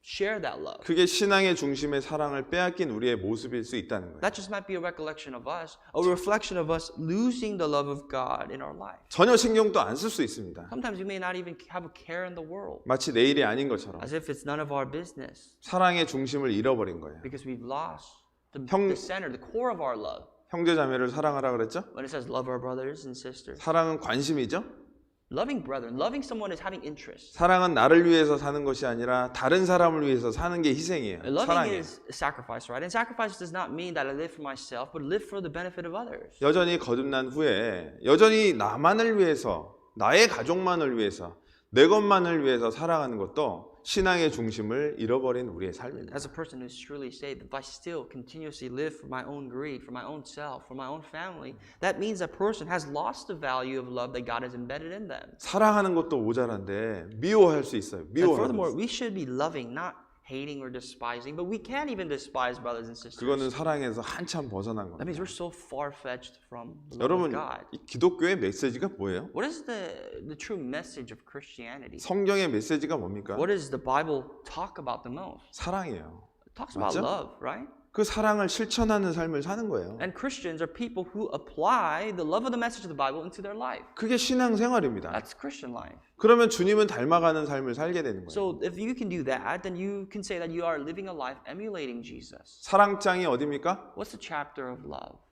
share that love, 그게 신앙의 중심의 사랑을 빼앗긴 우리의 모습일 수 있다는 거예요. that just might be a recollection of us, a reflection of us losing the love of God in our life. 전혀 신경도 안 쓸 수 있습니다. Sometimes we may not even have a care in the world, 마치 내 일이 아닌 것처럼 as if it's none of our business, 사랑의 중심을 잃어버린 거예요. because we've lost the 형- center, the core of our love. 형제자매를 사랑하라 그랬죠? When it says love our brothers and sisters, 사랑은 관심이죠? loving brethren, loving someone is having interest. 사랑은 나를 위해서 사는 것이 아니라 다른 사람을 위해서 사는 게 희생이에요. Loving 사랑이에요. is sacrifice, right? And sacrifice does not mean that I live for myself, but live for the benefit of others. 여전히 거듭난 후에 여전히 나만을 위해서 나의 가족만을 위해서 내 것만을 위해서 살아가는 것도 신앙의 중심을 잃어버린 우리의 삶입니다. As a person who's truly saved, if I still continuously live for my own greed, for my own self, for my own family, that means that person has lost the value of love that God has embedded in them. 사랑하는 것도 모자란데 미워할 수 있어요. And 미워하는 furthermore, 것. we should be loving, not hating or despising, but we can't even despise brothers and sisters. 그거는 사랑에서 한참 벗어난 That means 겁니다. we're so far-fetched from the love of 여러분, God. 이 기독교의 메시지가 뭐예요? What is the true message of Christianity? 성경의 메시지가 뭡니까? What does the Bible talk about the most? 사랑이에요. It talks about 맞죠? love, right? 그 사랑을 실천하는 삶을 사는 거예요. And Christians are people who apply the love of the message of the Bible into their life. 그게 신앙생활입니다. That's Christian life. 그러면 주님은 닮아가는 삶을 살게 되는 거예요. So if you can do that, then you can say that you are living a life emulating Jesus. 사랑장이 어디입니까? What's the chapter of love?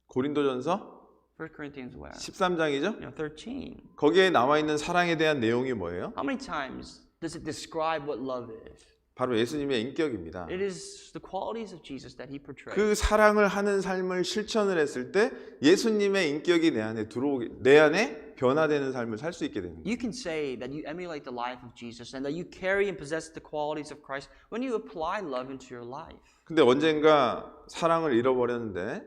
고린도전서 1 Corinthians where? 13장이죠? 13. 거기에 나와 있는 사랑에 대한 내용이 뭐예요? How many times does it describe what love is? 바로 예수님의 인격입니다. It is the qualities of Jesus that he portrays. 그 사랑을 하는 삶을 실천을 했을 때 예수님의 인격이 내 안에 변화되는 삶을 살 수 있게 됩니다. You can say that you emulate the life of Jesus and that you carry and possess the qualities of Christ when you apply love into your life. 근데 언젠가 사랑을 잃어버렸는데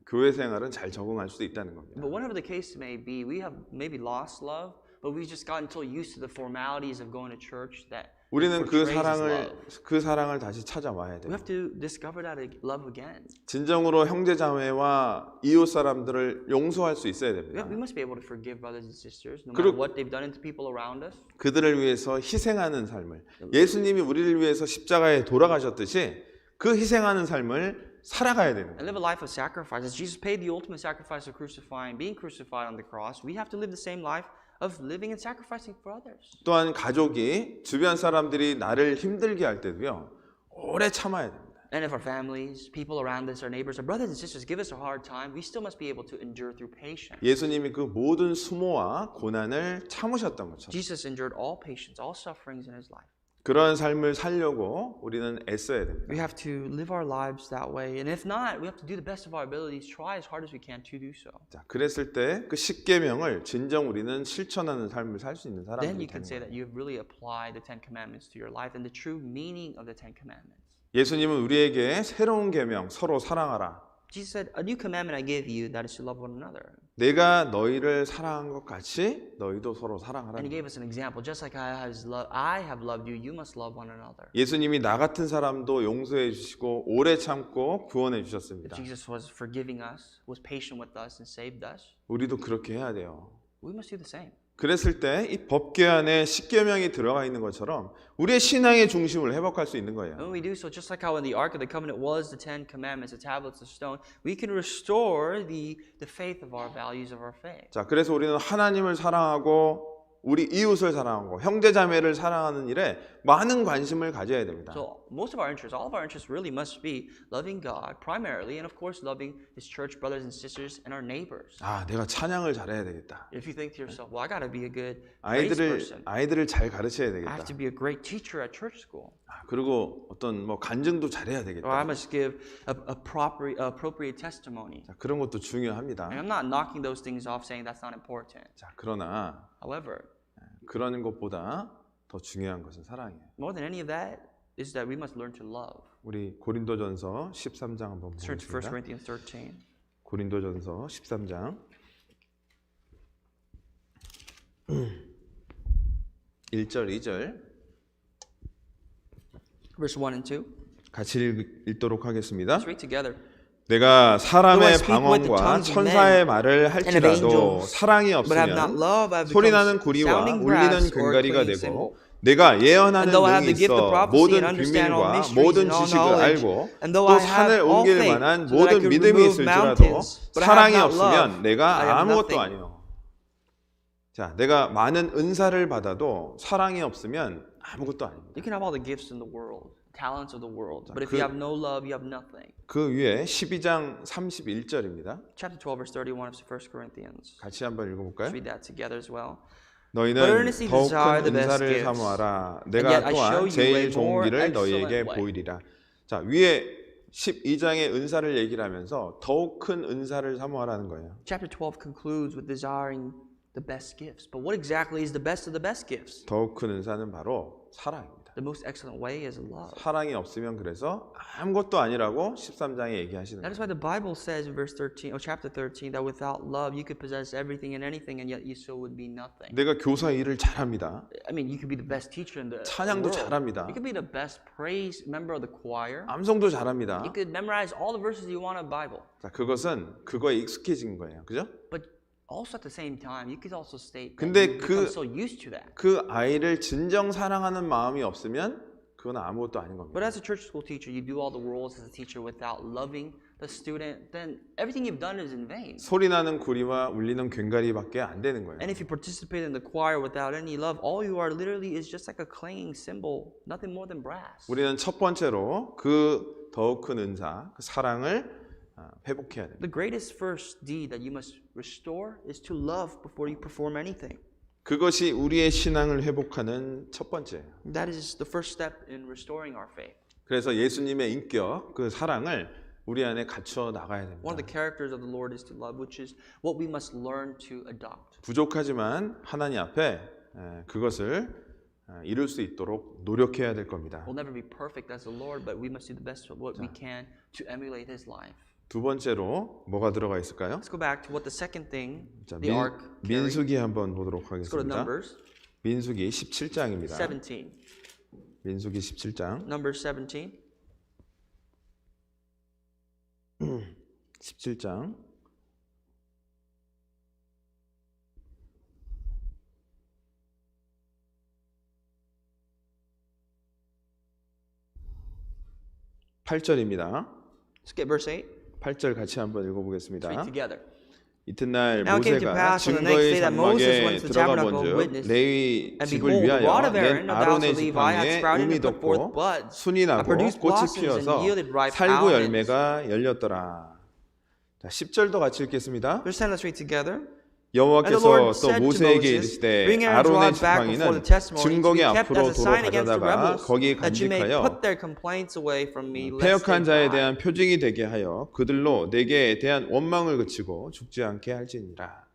교회 생활은 잘 적응할 수도 있다는 겁니다. But whatever the case may be, we have maybe lost love, but we've just gotten so used to the formalities of going to church that 우리는 그 portrays his 사랑을 다시 찾아와야 we 돼요. have to discover that love again. 진정으로 형제자매와 이웃 사람들을 용서할 수 있어야 됩니다. We must be able to forgive brothers and sisters, no 그리고- matter what they've done to people around us. 그들을 위해서 희생하는 삶을 예수님이 우리를 위해서 십자가에 돌아가셨듯이 그 희생하는 삶을 살아가야 되는 And 거예요. live a life of sacrifice. As Jesus paid the ultimate sacrifice of crucifying, being crucified on the cross, we have to live the same life of living and sacrificing for others. 또한 가족이 주변 사람들이 나를 힘들게 할 때도요. 오래 참아야 됩니다. And if our families, people around us, our neighbors, our brothers and sisters give us a hard time, we still must be able to endure through patience. 예수님이 그 모든 수모와 고난을 참으셨던 것처럼 Jesus endured all patience, all sufferings in his life. 그런 삶을 살려고 우리는 애써야 됩니다. We have to live our lives that way. And if not, we have to do the best of our abilities, try as hard as we can to do so. 자, 그랬을 때 그 십계명을 진정 우리는 실천하는 삶을 살 수 있는 Then 사람들이 you can 되는 say 거예요. that you have really applied the Ten Commandments to your life and the true meaning of the Ten Commandments. 예수님은 우리에게 새로운 계명 서로 사랑하라. Jesus said, a new commandment I give you, that is to love one another. 내가 너희를 사랑한 것 같이 너희도 서로 And 사랑하라. he gave us an example. Just like I have loved you, you must love one another. 예수님이 나 같은 사람도 용서해 주시고 오래 참고 구원해 주셨습니다. Jesus was forgiving us, was patient with us, and saved us. 우리도 그렇게 해야 돼요. We must do the same. 그랬을 때 이 법궤 안에 십계명이 들어가 있는 것처럼 우리의 신앙의 중심을 회복할 수 있는 거예요. And when we do so, just like how in the Ark of the Covenant was the Ten Commandments, the tablets of stone, we can restore the faith of our values of our faith. 자, 그래서 우리는 하나님을 사랑하고 우리 이웃을 사랑하고 형제자매를 사랑하는 일에 많은 관심을 가져야 됩니다. So most of our interests, all of our interests really must be loving God primarily and of course loving His church brothers and sisters and our neighbors. 아, 내가 찬양을 잘해야 되겠다. If you think to yourself, well, I got to be a good praise person. 아이들을 잘 가르쳐야 I 되겠다. have to be a great teacher at church school. 아, 그리고 어떤 뭐 간증도 잘해야 Or I 되겠다. must give appropriate testimony. 자, 그런 것도 중요합니다. And I'm not knocking those things off saying that's not important. 자, 그러나 However, 그런 것보다 더 중요한 것은 사랑이에요. more than any of that is that we must learn to love. 우리 고린도전서 13장 한번 Let's turn to 1 보겠습니다. Corinthians 13. 고린도전서 13장 1절 2절 Verse 1 and 2. 같이 읽도록 하겠습니다. Let's read together. 내가 사람의 Though I speak with the 방언과 tongues of 천사의 men 말을 and of 할지라도 angels, 사랑이 But have not 없으면 love, I have 소리나는 become 구리와 sounding 울리는 brass or a 괭가리가 clanging 되고 cymbal. 내가 예언하는 And though I have 능이 the gift of 있어 prophecy 모든 and understand all 비밀과 mysteries 모든 and all 지식을 knowledge, 알고 and though 또 I have 산을 all 옮길 faith 만한 so that I 모든 could 믿음이 remove 있을지라도 mountains, but I have 사랑이 not 없으면 love, 내가 I have 아무것도 nothing. 아니요. 자, 내가 많은 은사를 받아도 사랑이 없으면 아무것도 아닙니다. You can have all the gifts in the world, talents of the world, but if 그- you have no love, you have nothing. 그 위에 12장 31절입니다. Chapter 12, verse 31 of 1 Corinthians. 같이 한번 읽어볼까요? Let's read that together as well. 너희는 But earnestly 더욱 desire the 큰 best 은사를 gifts. 사모하라. And 내가 yet I show 또한 you a 제일 좋은 more 길을 너희에게 excellent way. 보이리라. 자, 위에 12장의 은사를 얘기를 하면서 더욱 큰 은사를 사모하라는 거예요. Chapter 12 concludes with desiring the best gifts. But what exactly is the best of the best gifts? 더욱 큰 은사는 바로 사랑입니다. The most excellent way is love. 사랑이 없으면 그래서 아무것도 아니라고 13장에 얘기하시는 That is 거예요. why the Bible says in verse 13, or chapter 13, that without love you could possess everything and anything, and yet you still would be nothing. 내가 교사 일을 잘합니다. I mean, you could be the best teacher in the 찬양도 world. 잘합니다. You could be the best praise member of the choir. 암송도 잘합니다. You could memorize all the verses you want of the Bible. 자, 그것은 그거에 익숙해진 거예요. 그죠? But also at the same time, you could also state that 근데 you become 그- so used to that. 그 아이를 진정 사랑하는 마음이 없으면 그건 아무것도 아닌 겁니다. But as a church school teacher, you do all the roles as a teacher without loving the student, then everything you've done is in vain. 소리나는 구리와 울리는 괭가리밖에 안 되는 거예요. And if you participate in the choir without any love, all you are literally is just like a clanging cymbal, nothing more than brass. 우리는 첫 번째로 그 더욱 큰 은사, 그 사랑을 회복해야 됩니다. The greatest first deed that you must restore is to love before you perform anything. 그것이 우리의 신앙을 회복하는 첫 번째예요. That is the first step in restoring our faith. 그래서 예수님의 인격, 그 사랑을 우리 안에 갖춰 나가야 됩니다. One of the characters of the Lord is to love, which is what we must learn to adopt. 부족하지만 하나님 앞에 그것을 이룰 수 있도록 노력해야 될 겁니다. We'll never be perfect as the Lord, but we must do the best of what we can to emulate His life. 두 번째로 뭐가 들어가 있을까요? Let's go back to what the second thing 자, the ark carried. 민수기 한번 보도록 Let's go to 하겠습니다. Numbers 민수기 17장입니다. 17. 민수기 17장. Numbers 17. 17장. (8절입니다) Let's get verse 8. 8절 같이 한번 Let's 읽어보겠습니다. read together. 이튿날 Now it came to 모세가 pass on the next 증거의 day that Moses 장막에 went to the 들어가 tabernacle of 본즉 witness, 레위 And 집을 behold, the 위하여 rod of Aaron, 낸 of the house 아론의 of Levi, had 지팡이에 sprouted 음이 and put forth 돋고 buds, 순이 and 나고 produced 꽃이 blossoms, and 피어서 yielded ripe 살구 almonds. 열매가 열렸더라. 자, 10절도 같이 읽겠습니다. Verse 10, let's read together. 여호와께서 And the Lord 또 said to 모세에게 Moses, 이르시되 Bring Aaron's 아론의 rod back before 지팡이는 the testimony to 증거의 be kept 앞으로 as a 도로 sign against the 가져다가 rebels, 거기에 that you may 간직하여 put their complaints away from me, lest 패역한 they 자에 die. 대한 표징이 되게 하여 그들로 내게 대한 원망을 그치고 죽지 않게 할지니라.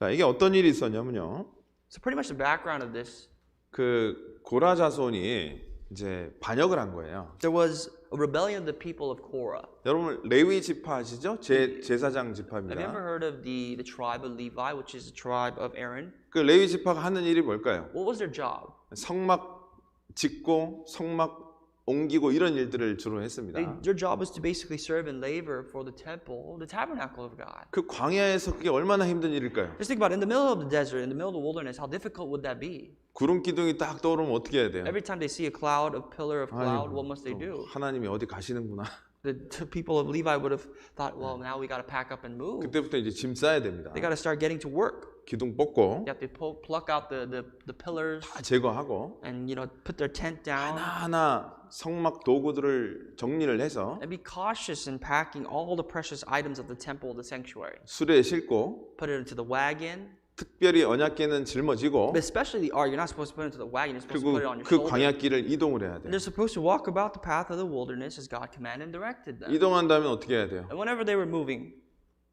자, 이게 어떤 일이 있었냐면요. So pretty much the background of this, 그 고라 자손이 이제 반역을 한 거예요. there was a rebellion of the people of Korah. 여러분 레위 지파 아시죠? 제사장 Have you ever 지파입니다. heard of the tribe of Levi, which is the tribe of Aaron? 그 레위 지파가 하는 일이 뭘까요? What was their job? 성막 짓고 성막 옮기고 이런 일들을 주로 했습니다. Their job was to basically serve and labor for the temple, the tabernacle of God. 그 광야에서 그게 얼마나 힘든 일일까요? Just think about it. In the middle of the desert, in the middle of the wilderness, how difficult would that be? 구름 기둥이 딱 떠오르면 어떻게 해야 돼요? Every time they see a cloud, a pillar of cloud, what must they 또 do? 하나님이 어디 가시는구나. The people of Levi would have thought, well, now we got to pack up and move. 그때부터 이제 짐 싸야 됩니다. They got to start getting to work. 기둥 뽑고 You have to pluck out the pillars 다 제거하고 and put their tent down. 하나하나 성막 도구들을 정리를 해서 And be cautious in packing all the precious items of the temple, the sanctuary. 수레에 싣고 Put it into the wagon. 특별히 언약궤는 짊어지고 But especially the ark, you're not supposed to put it into the wagon. You're supposed to 그리고 put it on your 그 shoulder. 광야길을 이동을 해야 And 돼요. they're supposed to walk about the path of the wilderness as God commanded and directed them. 이동한다면 어떻게 해야 돼요? And whenever they were moving,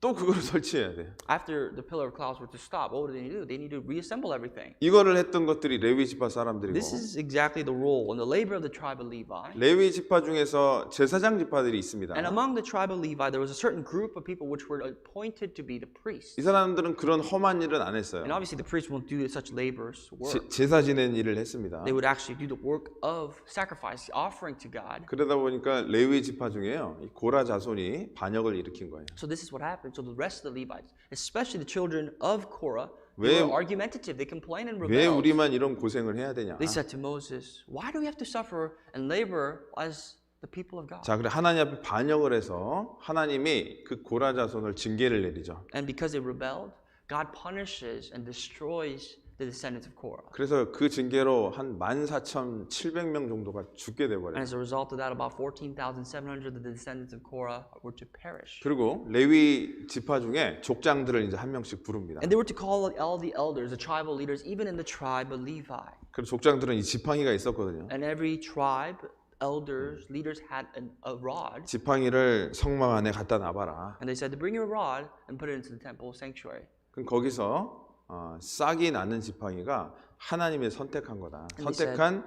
또 그걸 설치해야 돼요. after the pillar of clouds were to stop, what do? They need to reassemble everything. 이거를 했던 것들이 레위 지파 사람들이고 This is exactly the role and the labor of the tribe of Levi. 레위 지파 중에서 제사장 지파들이 있습니다. And among the tribe of Levi, there was a certain group of people which were appointed to be the priests. 이 사람들은 그런 험한 일은 안 했어요. And obviously, the priests won't do such laborious work. 제사 지낸 일을 했습니다. They would actually do the work of sacrifice, offering to God. 그러다 보니까 레위 지파 중에요, 이 고라 자손이 반역을 일으킨 거예요. So this is what happened. So the rest of the Levites, especially the children of Korah, 왜- they were argumentative. They complained and 왜 rebelled. 우리만 이런 고생을 해야 되냐? They said to Moses, "Why do we have to suffer and labor as the people of God?" 자, 그래 하나님 앞에 반역을 해서 하나님이 그 고라 자손을 징계를 내리죠. And because they rebelled, God punishes and destroys the descendants of Korah. 그래서 그 징계로 한 14,700명 정도가 죽게 돼 And 버려요. as a result of that, about 14,700 of the descendants of Korah were to perish. 그리고 레위 지파 중에 족장들을 이제 한 명씩 부릅니다. And they were to call all the elders, the tribal leaders, even in the tribe of Levi. 그리고 족장들은 이 지팡이가 있었거든요. And every tribe, elders, leaders had a rod. 지팡이를 성막 안에 갖다 놔봐라. And they said to bring your rod and put it into the temple sanctuary. 그럼 거기서 싹이 나는 지팡이가 하나님이 선택한 거다. And they 선택한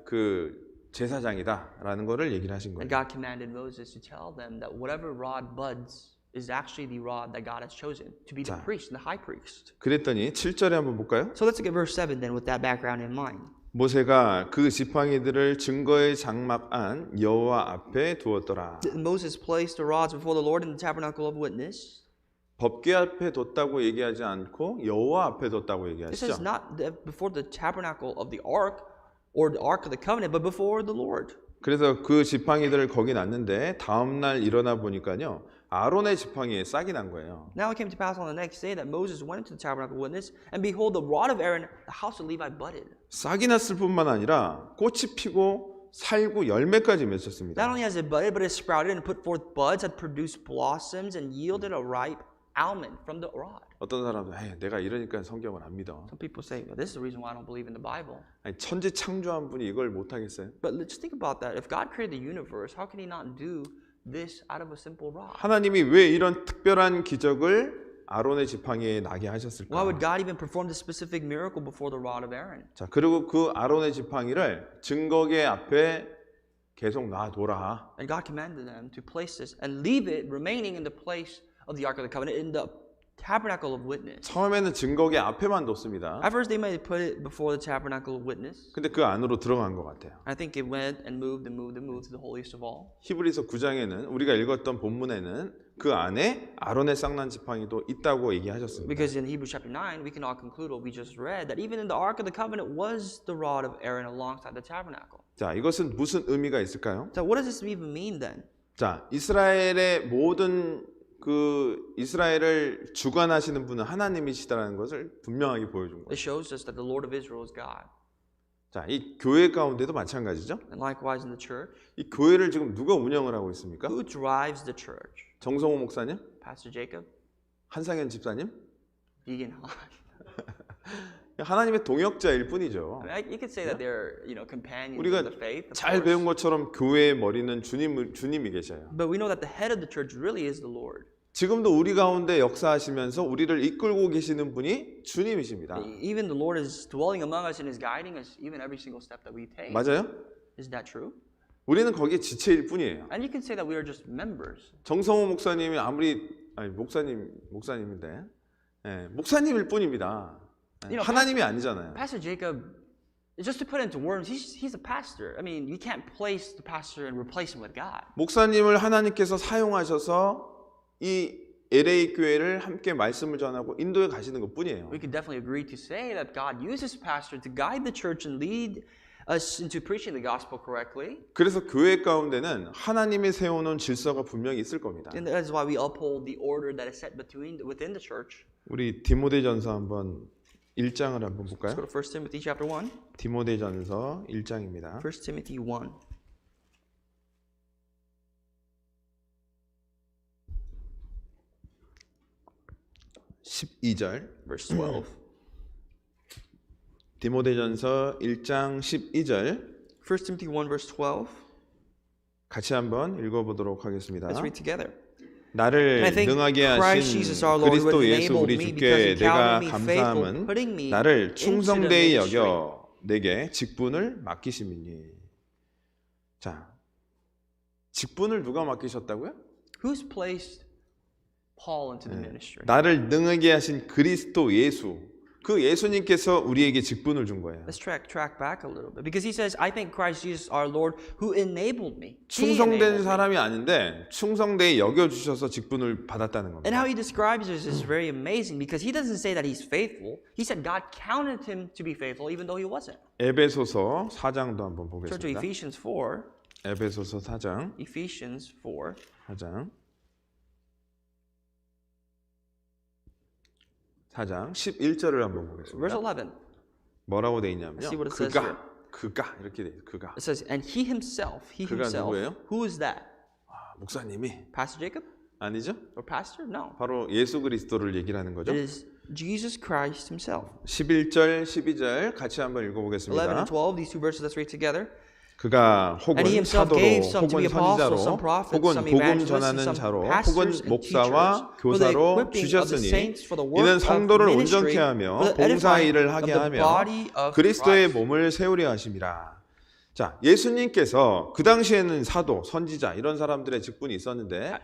그 제사장이다라는 거를 얘기를 하신 And 거예요. God commanded Moses to tell them that whatever rod buds is actually the rod that God has chosen to be the 자. priest and the high priest. 그랬더니 7절에 한번 볼까요? So let's look at verse 7 then with that background in mind. 모세가 그 지팡이들을 증거의 장막 안 여호와 앞에 두었더라. Moses placed the rods before the Lord in the tabernacle of witness. 법궤 앞에 뒀다고 얘기하지 않고 여호와 앞에 뒀다고 It says 얘기하시죠. not before the tabernacle of the ark or the ark of the covenant, but before the Lord. 그래서 그 지팡이들을 거기 놨는데 다음 날 일어나 보니까요. 아론의 지팡이에 싹이 난 거예요. Now it came to pass on the next day that Moses went into the tabernacle of witness, and behold, the rod of Aaron, the house of Levi, budded. 싹이 났을 뿐만 아니라 꽃이 피고 살구 열매까지 Not 맺었습니다. only has it budded, but it sprouted and put forth buds, had produced blossoms, and yielded a ripe almond from the rod. 어떤 사람은 내가 이러니까 성경을 안 믿어. Some people say, well, this is the reason why I don't believe in the Bible. 아니, 천지 창조한 분이 이걸 못 하겠어요? But let's think about that. If God created the universe, how can He not do this out of a simple rod? 하나님이 왜 이런 특별한 기적을 아론의 지팡이에 나게 Why 하셨을까? would God even perform this specific miracle before the rod of Aaron? 자, 그리고 그 아론의 지팡이를 증거계 앞에 계속 놔둬라. And God commanded them to place this and leave it remaining in the place of the Ark of the Covenant in the tabernacle of witness. 처음에는 증거계 앞에만 뒀습니다. At first, they may put it before the tabernacle of witness. 근데 그 안으로 들어간 것 같아요. I think it went and moved and moved and moved to the holiest of all. 히브리서 9장에는 우리가 읽었던 본문에는 그 안에 아론의 쌍난 지팡이도 있다고 얘기하셨습니다. Because in Hebrews chapter 9, we can all conclude what we just read, that even in the Ark of the Covenant was the rod of Aaron alongside the tabernacle. 자, 이것은 무슨 의미가 있을까요? So what does this even mean then? 자, 이스라엘의 모든 그 이스라엘을 주관하시는 분은 하나님이시다라는 것을 분명하게 보여준 거예요. It shows us that the Lord of Israel is God. 자, 이 교회 가운데도 마찬가지죠. And likewise in the church. 이 교회를 지금 누가 운영을 하고 있습니까? Who drives the church? 정성호 목사님, Pastor Jacob? 한상현 집사님, Deacon Han? 하나님의 동역자일 뿐이죠. I mean, you could say that they're, companions 우리가 of the faith. Of 잘 course. 배운 것처럼 교회의 머리는 주님이 계셔요. But we know that the head of the church really is the Lord. 지금도 우리 가운데 역사하시면서 우리를 이끌고 계시는 분이 주님이십니다. Even the Lord is dwelling among us and is guiding us even every single step that we take. 맞아요? Is that true? 우리는 거기에 지체일 뿐이에요. And you can say that we are just members. 정성호 목사님이 목사님인데 목사님일 뿐입니다. 하나님이 아니잖아요. Pastor Jacob, just to put into words, he's a pastor. I mean, you can't place the pastor and replace him with God. 목사님을 하나님께서 사용하셔서 이 LA 교회를 함께 말씀을 전하고 인도에 가시는 것뿐이에요. We could definitely agree to say that God uses pastor to guide the church and lead us into preaching the gospel correctly. 그래서 교회 가운데는 하나님이 세워놓은 질서가 분명히 있을 겁니다. And that is why we uphold the order that is set within the church. 우리 디모데전서 한번 1장을 한번 Let's 볼까요? go to 1 Timothy chapter 1. 디모데전서 1장입니다. 1 Timothy 1. 12절. Verse 12. 디모데전서 1장 12절 1 Timothy 1 verse 12. 같이 한번 읽어보도록 하겠습니다. Let's read together. 나를 And I think 능하게 Christ 하신 Jesus our Lord 그리스도 would 예수 enable 우리 me 주께 because he 내가 counted me faithful, 감사함은 putting me 나를 into the 충성되이 ministry. 여겨 내게 직분을 맡기심이니. 자, 직분을 누가 맡기셨다고요? Who's placed Paul into the ministry? 나를 능하게 하신 그리스도 예수. 그 예수님께서 우리에게 직분을 준 거예요. Let's track back a little bit because he says, "I thank Christ Jesus our Lord who enabled me." He 충성된 enabled me. 사람이 아닌데 충성되이 여겨 주셔서 직분을 받았다는 And 겁니다. how he describes this is very amazing because he doesn't say that he's faithful. He said God counted him to be faithful even though he wasn't. 에베소서 4장도 한번 Turn to 보겠습니다. Ephesians 4. 에베소서 4장. Ephesians 4. 4장 11절을 한번 Verse 보겠습니다. 11. 뭐라고 돼 있냐면요. See what it says here. 그가 이렇게 돼 있어요. 그가. It says, "And he himself, 그가 누구예요? who is that? 목사님이 Pastor Jacob 아니죠? or pastor? No. 바로 예수 그리스도를 얘기를 하는 거죠. It is Jesus Christ himself." 11절, 12절 같이 한번 11 읽어보겠습니다. and 12, these two verses, let's read together. 그가 And 혹은 he himself 사도로, gave some to 혹은 be apostles, 선지자로, some prophets, 혹은 some 복음 evangelists, 전하는 some 자로, pastors 혹은 and 목사와 teachers, for the 교사로 equipping of the 주셨으니 saints for the work 이는 of 성도를 ministry, 온전케 하며 for the 봉사 edifying 일을 of 하게 the 하며 body of 그리스도의 Christ. 몸을 세우려 하심이라. 자, 예수님께서 그 당시에는 사도, 선지자 이런 사람들의 직분이 있었는데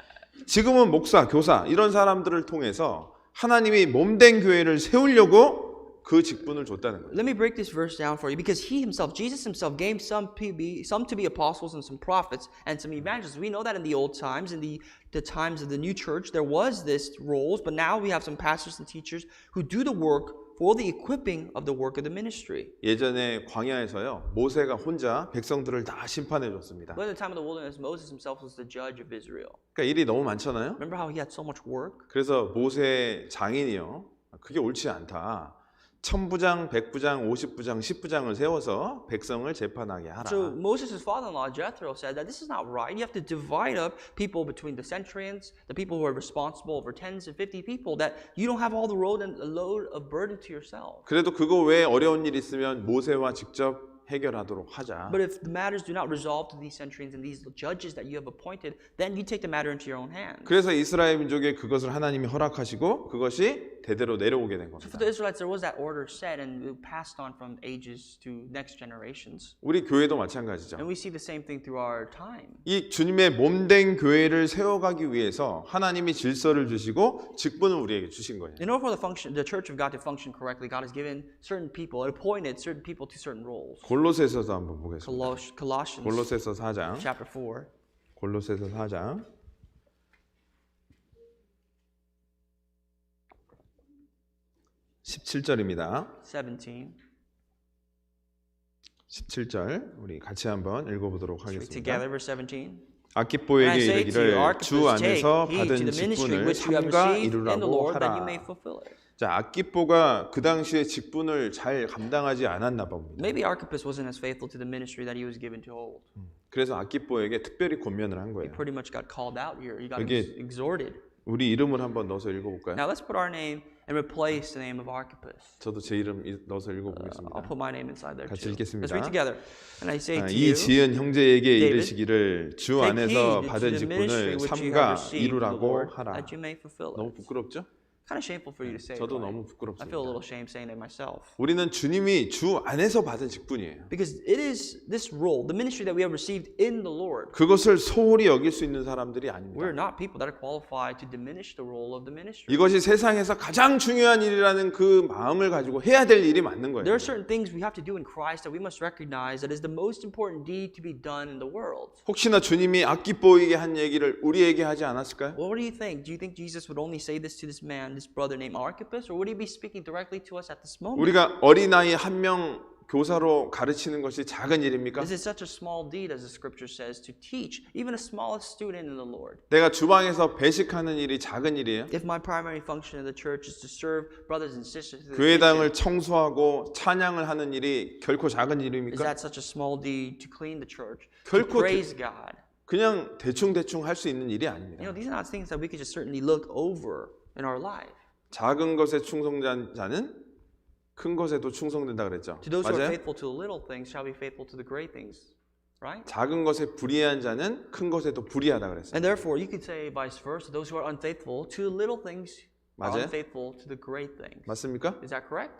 지금은 목사, 교사 이런 사람들을 통해서 하나님이 몸된 교회를 세우려고 그 직분을 줬다는 거예요. Let me break this verse down for you because he himself, Jesus himself, gave some to be apostles and some prophets and some evangelists. We know that in the old times, in the times of the new church, there was this roles, but now we have some pastors and teachers who do the work for the equipping of the work of the ministry. 예전에 광야에서요 모세가 혼자 백성들을 다 심판해 줬습니다. But in the time of the wilderness, Moses himself was the judge of Israel. 그러니까 일이 너무 많잖아요. Remember how he had so much work? 그래서 모세 장인이요 그게 옳지 않다. 1000부장, 100부장, 50부장, 10부장을 세워서 백성을 재판하게 하라. So Moses' father-in-law Jethro said that this is not right. You have to divide up people between the centurions, the people who are responsible over 10 to 50 people, that you don't have all the load of burden to yourself. 그래도 그거 외에 어려운 일 있으면 모세와 직접 해결하도록 하자. But if the matters do not resolve to these centurions and these judges that you have appointed, then you take the matter into your own hands. 그래서 이스라엘 민족에 그것을 하나님이 허락하시고 그것이 대대로 내려오게 된 So for 겁니다. the Israelites, there was that order set and it passed on from ages to next generations. 우리 교회도 마찬가지죠. And we see the same thing through our time. 이 주님의 몸된 교회를 세워가기 위해서 하나님이 질서를 주시고 직분을 우리에게 주신 거예요. In order for the church of God to function correctly, God has given certain people, appointed certain people to certain roles. 골로새서도 한번 보겠습니다. Colossians 골로새서 4장. chapter 4. 골로새서 4장. 17절입니다. 17. 17절 우리 같이 한번 읽어보도록 Read 하겠습니다. together, verse 17. And I 아키뽀에게 say to you, 이르기를 Archippus, 주 take 안에서 heed to 받은 the ministry 직분을 which you have 삼가 received in the 이루라고 Lord, that you 하라. may fulfill it. 자, 아키뽀가 그 당시에 직분을 잘 감당하지 않았나 봅니다. Maybe Archippus wasn't as faithful to the ministry that he was given to hold. 그래서 아키뽀에게 특별히 권면을 한 He 거예요. pretty much got called out here. He got 여기에 exhorted. 우리 이름을 한번 넣어서 읽어볼까요? Now let's put our name and replace the name of Archippus. 저도 제 이름 넣어서 I'll 읽어보겠습니다. put my name inside there 같이 too. 읽겠습니다. Let's read together. And I say to 이 you, 지은 형제에게 David, 이르시기를 주 take 안에서 heed to 받은 the ministry 직분을 which you 삼가 have received from the 이루라고 Lord, 하라. that you may fulfill 너무 it. 부끄럽죠? Kind of shameful for you to say. 저도 right? 너무 I feel a 부끄럽습니다. little ashamed saying it myself. 우리는 주님이 주 안에서 받은 직분이에요. Because it is this role, the ministry that we have received in the Lord. 그것을 소홀히 여길 수 있는 사람들이 아닙니다. We're not people that are qualified to diminish the role of the ministry. 이것이 세상에서 가장 중요한 일이라는 그 마음을 가지고 해야 될 일이 맞는 거예요. There are certain things we have to do in Christ that we must recognize that is the most important deed to be done in the world. 혹시나 주님이 아키뽀에게 한 얘기를 우리에게 하지 않았을까요? Well, what do you think? Do you think Jesus would only say this to this man, this brother named Archippus, or would he be speaking directly to us at this moment? 우리가 어린아이 한 명 교사로 가르치는 것이 작은 일입니까? Is it such a small deed, as the scripture says, to teach even a smallest student in the Lord? 내가 주방에서 배식하는 일이 작은 일이에요? If my primary function in the church is to serve brothers and sisters through the 교회당을 kitchen, 청소하고 찬양을 하는 일이 결코 작은 is 일입니까? that such a small deed to clean the church, to 결코 praise God? 그냥 대충 할 수 있는 일이 You 아닙니다. know, these are not things that we could just certainly look over in our life. 작은 것에 충성된 자는 큰 것에도 충성된다 그랬죠. To those who are 맞아요? faithful to the little things shall be faithful to the great things. Right? 작은 것에 불의한 자는 큰 것에도 불의하다 그랬어요. And therefore, you could say vice versa. Those who are unfaithful to the little things are 맞아요? unfaithful to the great things. 맞습니까? Is that correct?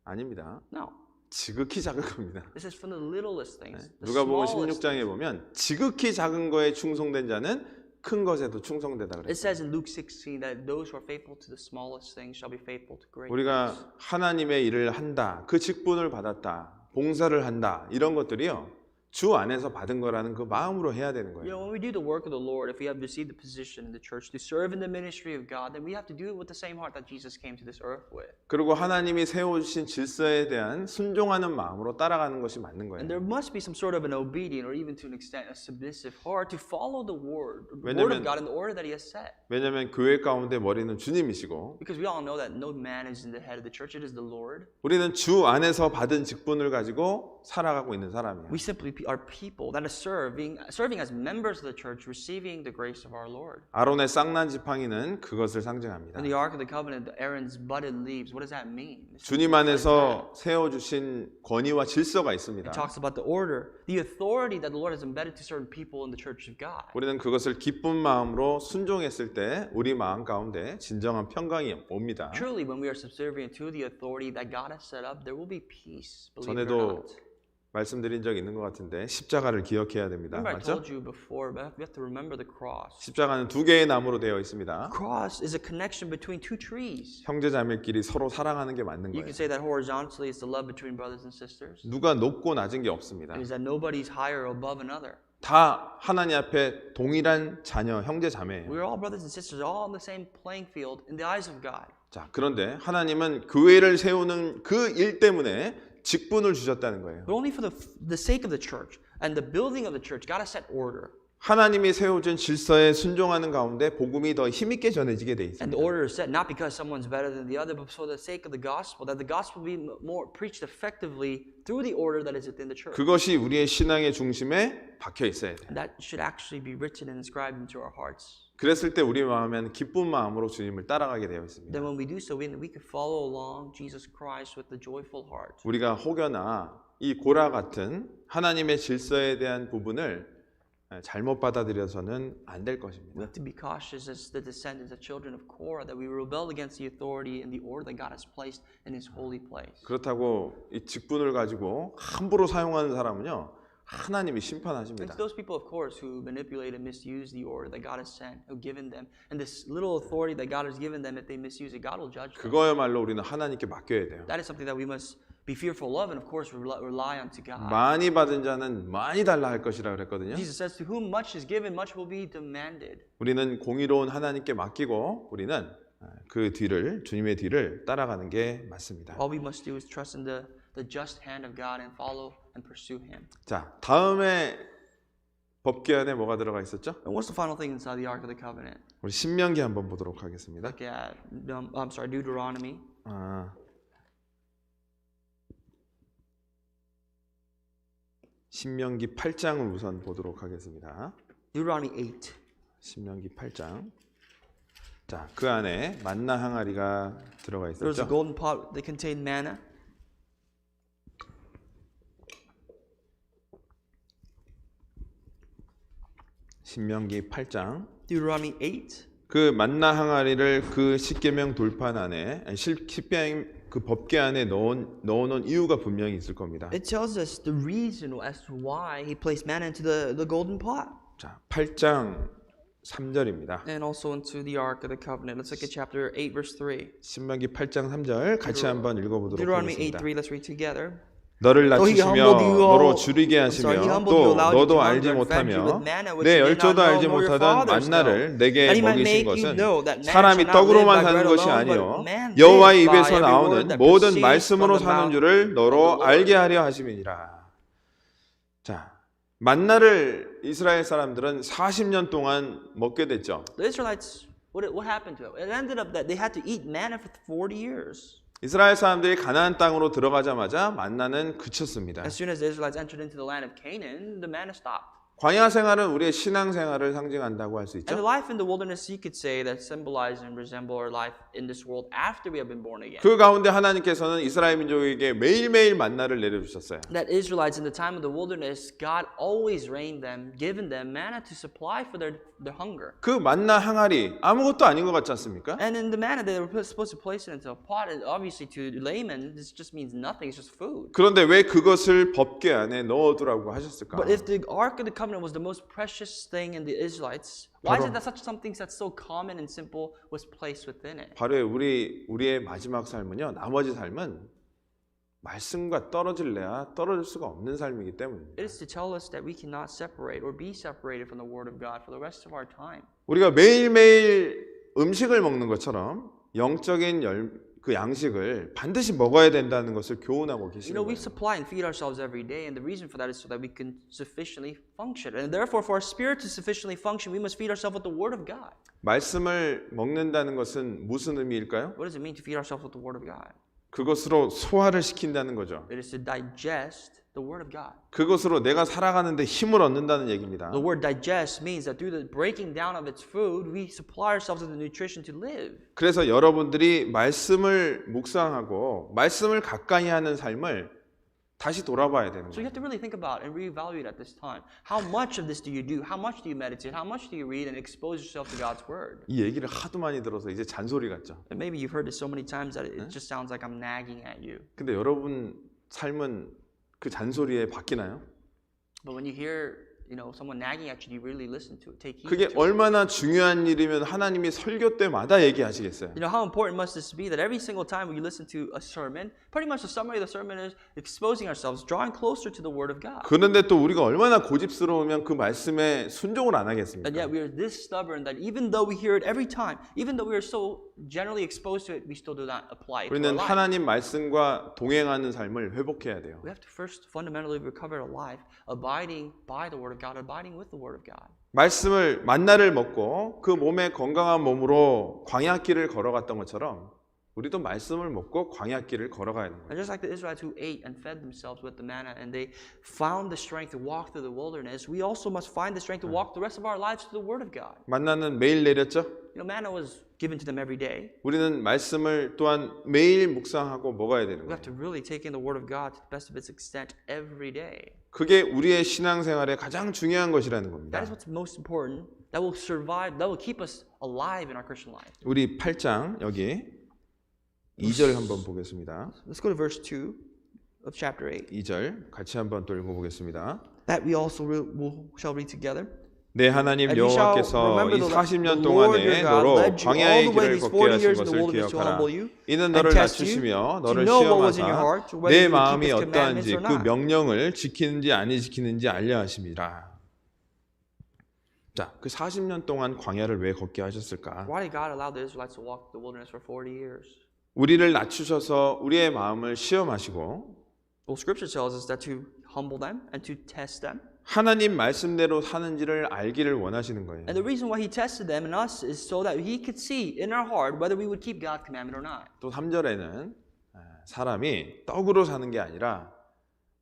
아닙니다. No. 지극히 작은 겁니다. This is from the littlest things. The 누가복음 smallest 16장에 보면 지극히 작은 거에 충성된 자는 큰 것에도 충성되다 It 그랬어요. says in Luke 16 that those who are faithful to the smallest things shall be faithful to great things. 우리가 하나님의 일을 한다, 그 직분을 받았다, 봉사를 한다 이런 것들이요 주 안에서 받은 거라는 그 마음으로 해야 되는 You 거예요. know, when we do the work of the Lord, if we have received the position in the church to serve in the ministry of God, then we have to do it with the same heart that Jesus came to this earth with. 그리고 하나님이 세워주신 질서에 대한 순종하는 마음으로 따라가는 것이 맞는 And 거예요. there must be some sort of an obedient, or even to an extent, a submissive heart to follow the word of 왜냐면- God in the order that He has set. 왜냐하면 교회 가운데 머리는 주님이시고 Because we all know that no man is in the head of the church; it is the Lord. 우리는 주 안에서 받은 직분을 가지고 살아가고 있는 사람이에요. We simply are people that are serving as members of the church, receiving the grace of our Lord. 아론의 쌍난 지팡이는 그것을 상징합니다. In the Ark of the Covenant, Aaron's budded leaves. What does that mean? 주님 안에서 세워주신 권위와 질서가 있습니다. It talks about the order, the authority that the Lord has embedded to certain people in the church of God. 우리는 그것을 기쁜 마음으로 순종했을 때 우리 마음 가운데 진정한 평강이 옵니다. Truly, when we are subservient to the authority that God has set up, there will be peace. Believe it or 전에도 not. 말씀드린 적 있는 것 같은데 십자가를 기억해야 됩니다. Remember, I 맞죠? told you before, but we have to remember the cross. 십자가는 두 개의 나무로 되어 있습니다. Cross is a connection between two trees. 형제자매끼리 서로 사랑하는 게 맞는 You 거예요. can say that horizontally is the love between brothers and sisters. 누가 높고 낮은 게 없습니다. It is that nobody's higher or above another. 다 하나님 앞에 동일한 자녀, 형제자매예요. We're all brothers and sisters, all on the same playing field in the eyes of God. 자, 그런데 하나님은 교회를 세우는 그 일 때문에 직분을 주셨다는 거예요. But only for the sake of the church and the building of the church, God has set order. 하나님이 세워준 질서에 순종하는 가운데 복음이 더 힘있게 전해지게 돼 And the 있습니다. order is set not because someone's better than the other, but for the sake of the gospel, that the gospel be more preached effectively through the order that is within the church. 그것이 우리의 신앙의 중심에 박혀 있어야 돼요. And that should actually be written and inscribed into our hearts. 그랬을 때 우리 마음에는 기쁜 마음으로 주님을 따라가게 되어 있습니다. Then when we do so, we can follow along Jesus Christ with the joyful heart. 우리가 혹여나 이 고라 같은 하나님의 질서에 대한 부분을 잘못 받아들여서는 안 될 We 것입니다. have to be cautious as the descendants, the children of Korah, that we rebel against the authority and the order that God has placed in His holy place. 그렇다고 이 직분을 가지고 함부로 사용하는 사람은요 하나님이 And 심판하십니다. to those people, of course, who manipulate and misuse the order that God has sent, who given them, and this little authority that God has given them, if they misuse it, God will judge them. 그거야말로 우리는 하나님께 맡겨야 돼요. That is something that we must be fearful of, and of course rely unto God. 많이 받은 자는 많이 달라 할 것이라 그랬거든요. Jesus says, "To whom much is given, much will be demanded." 우리는 공의로운 하나님께 맡기고 우리는 그 뒤를 주님의 뒤를 따라가는 게 맞습니다. All we must do is trust in the just hand of God and follow and pursue Him. 자, 다음에 법궤안에 뭐가 들어가 있었죠? And what's the final thing inside the Ark of the Covenant? 우리 신명기 한번 보도록 하겠습니다. Look at Deuteronomy. 신명기 8장을 우선 보도록 하겠습니다. Deuteronomy 8. 신명기 8장. 자, 그 안에 만나 항아리가 들어가 There was a 있었죠. golden pot that contained manna. 신명기 8장. Deuteronomy 8. 그 만나 항아리를 그 십계명 돌판 안에 십계명 그 법궤 안에 넣어놓은 이유가 분명히 있을 겁니다. It tells us the reason as to why he placed manna into the golden pot. 자, 8장 3절입니다. And also into the Ark of the Covenant. Let's look at chapter 8, verse 3. 신명기 8장 3절 같이 한번 읽어보도록 Deuteronomy 하겠습니다. 8:3. Let's read together. 너를 So he 낮추시며 humbled you all- 너로 줄이게 I'm sorry, he 하시며 humbled you, 또 allowed you 너도 to 알지 hunger and fed you 못하며 with manna which 내 you did 열조도 not 알지 know, nor your 못하던 fathers 만나를 know. 내게 That he might 먹이신 make you 것은 know that man 사람이 shall not live 떡으로만 by 사는 bread 것이 alone, 아니요 but man 여호와의 lives by 입에서 every 나오는 word that 모든 proceeds 말씀으로 from the 사는 mouth 줄을 of the 너로 Lord. 알게 하려 하심이니라. 자, 만나를 이스라엘 사람들은 40년 동안 먹게 됐죠. The Israelites, what happened to it? It ended up that they had to eat manna for 40 years. 이스라엘 사람들이 가나안 땅으로 들어가자마자 만나는 그쳤습니다. As soon as the Israelites entered into the land of Canaan, the manna stopped. 광야 생활은 우리의 신앙 생활을 상징한다고 할 수 And the 있죠. life in the wilderness, you could say, that symbolize and resemble our life in this world after we have been born again. 그 가운데 하나님께서는 이스라엘 민족에게 매일매일 만나를 내려주셨어요. That Israelites in the time of the wilderness, God always rained them, given them manna to supply for their hunger. 그 만나 항아리 아무것도 아닌 것 같지 않습니까? And in the manna, they were supposed to place it into a pot. And obviously, to laymen, this just means nothing. It's just food. 그런데 왜 그것을 법궤 안에 넣어두라고 하셨을까? But if the Ark of the Covenant was the most precious thing in the Israelites, why is it that such something that's so common and simple was placed within it? 바로 우리의 마지막 삶은요. 나머지 삶은 말씀과 떨어질래야 떨어질 수가 없는 삶이기 때문입니다. It is to tell us that we cannot separate or be separated from the Word of God for the rest of our time. 우리가 매일매일 음식을 먹는 것처럼 영적인 그 양식을 반드시 먹어야 된다는 것을 교훈하고 You 계시는 know, we 거예요. supply and feed ourselves every day, and the reason for that is so that we can sufficiently function. And therefore, for our spirit to sufficiently function, we must feed ourselves with the Word of God. 말씀을 먹는다는 것은 무슨 의미일까요? What does it mean to feed ourselves with the Word of God? 그것으로 소화를 시킨다는 거죠. It is to digest the Word of God. 그것으로 내가 살아가는데 힘을 얻는다는 얘기입니다. The word digest means that through the breaking down of its food, we supply ourselves with the nutrition to live. 그래서 여러분들이 말씀을 묵상하고 말씀을 가까이 하는 삶을 다시 돌아봐야 되는 So you 거예요. have to really think about and reevaluate at this time. How much of this do you do? How much do you meditate? How much do you read and expose yourself to God's Word? 이 얘기를 하도 많이 들어서 이제 잔소리 같죠. And maybe you've heard it so many times that it just sounds like I'm nagging at you. 근데 여러분 삶은 그 잔소리에 바뀌나요? But when you hear, someone nagging at you, do you really listen to it? Take heed 그게 to it. 얼마나 중요한 일이면 하나님이 설교 때마다 얘기하시겠어요. How important must this be that every single time we listen to a sermon, pretty much the summary of the sermon is exposing ourselves, drawing closer to the Word of God. 그런데 또 우리가 얼마나 고집스러우면 그 말씀에 순종을 안 하겠습니까? And yet we are this stubborn that even though we hear it every time, even though we are so generally exposed to it, we still do not apply it to our 우리는 life. 하나님 말씀과 동행하는 삶을 회복해야 돼요. We have to first fundamentally recover our life, abiding by the Word of God, abiding with the Word of God. 말씀을 만나를 먹고 그 몸에 건강한 몸으로 광야길을 걸어갔던 것처럼 우리도 말씀을 먹고 광야길을 걸어가야 하는 거예요. And just like the Israelites who ate and fed themselves with the manna and they found the strength to walk through the wilderness, we also must find the strength to walk the rest of our lives through the Word of God. 만나는 매일 내렸죠? Manna was given to them every day. 우리는 말씀을 또한 매일 묵상하고 먹어야 되는 We have to 거예요. really take in the Word of God to the best of its extent every day. 그게 우리의 신앙생활에 가장 중요한 것이라는 겁니다. That is what's most important. That will survive, that will keep us alive in our Christian life. 우리 8장 여기 2절 한번 보겠습니다. Let's go to verse 2 of chapter 8. 2절 같이 한번 또 읽어보겠습니다. That we also shall read together. 내 하나님 And you shall 여호와께서 remember 이 the 40년 Lord 동안에 your God 너로 led you 광야의 all the way 길을 these 걷게 40 하신 years in the 것을 wilderness to 기억하라. humble you 이는 and 너를 test you 낮추시며 to 너를 know what was in your 시험하사 heart, whether 내 you would 마음이 keep his 어떠한지 commandments or 그 not. 명령을 지키는지 아니 지키는지 알려 하심이라. 자, 그 40년 동안 광야를 왜 걷게 하셨을까? Why did God allow the Israelites to walk the wilderness for 40 years? 우리를 낮추셔서 우리의 마음을 시험하시고 Well, Scripture tells us that to humble them and to test them. 하나님 말씀대로 사는지를 알기를 원하시는 거예요. And the reason why He tested them and us is so that He could see in our heart whether we would keep God's commandment or not. 또 3절에는 사람이 떡으로 사는 게 아니라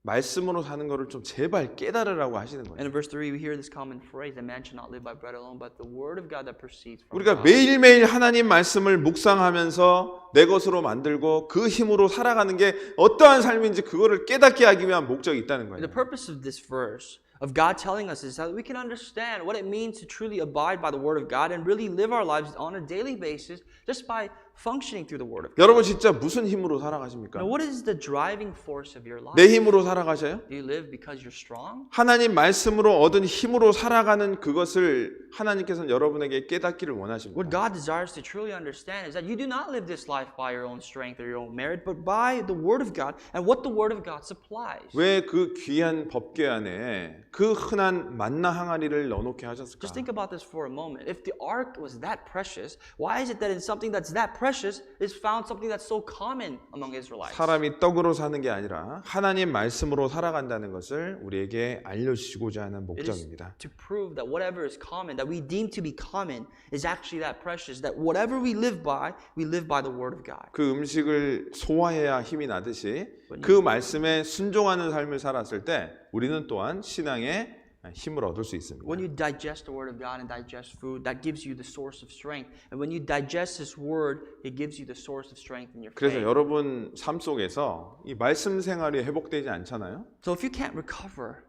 말씀으로 사는 거를 좀 제발 깨달으라고 하시는 And 거예요. in verse 3, we hear this common phrase that man shall not live by bread alone, but the word of God that proceeds from 우리가 God. 매일매일 하나님 말씀을 묵상하면서 내 것으로 만들고 그 힘으로 살아가는 게 어떠한 삶인지 그거를 깨닫게 하기 위한 목적이 있다는 거예요. The purpose of this verse, of God telling us, is that we can understand what it means to truly abide by the word of God and really live our lives on a daily basis just by functioning through the Word of God. 여러분 진짜 무슨 힘으로 살아가십니까? Now, what is the driving force of your life? 내 힘으로 살아가셔요? Do you live because you're strong? 하나님 말씀으로 얻은 힘으로 살아가는 그것을 하나님께서는 여러분에게 깨닫기를 원하십니다. What God desires to truly understand is that you do not live this life by your own strength or your own merit, but by the Word of God and what the Word of God supplies. 왜 그 귀한 법궤 안에 그 흔한 만나 항아리를 넣어놓게 하셨을까? Just think about this for a moment. If the ark was that precious, why is it that in something that's that precious is found something that's so common among Israelites? 사람이 떡으로 사는 게 아니라 하나님 말씀으로 살아간다는 것을 우리에게 알려주시고자 하는 It is 목적입니다. to prove that whatever is common, that we deem to be common, is actually that precious. That whatever we live by the Word of God. 그 음식을 소화해야 힘이 나듯이 그 말씀에 순종하는 삶을 살았을 때 우리는 또한 신앙의 힘을 얻을 수 있습니다. When you digest the Word of God and digest food, that gives you the source of strength. And when you digest His Word, it gives you the source of strength in your 그래서 faith. 여러분 삶 속에서 이 말씀 생활이 회복되지 않잖아요. So if you can't recover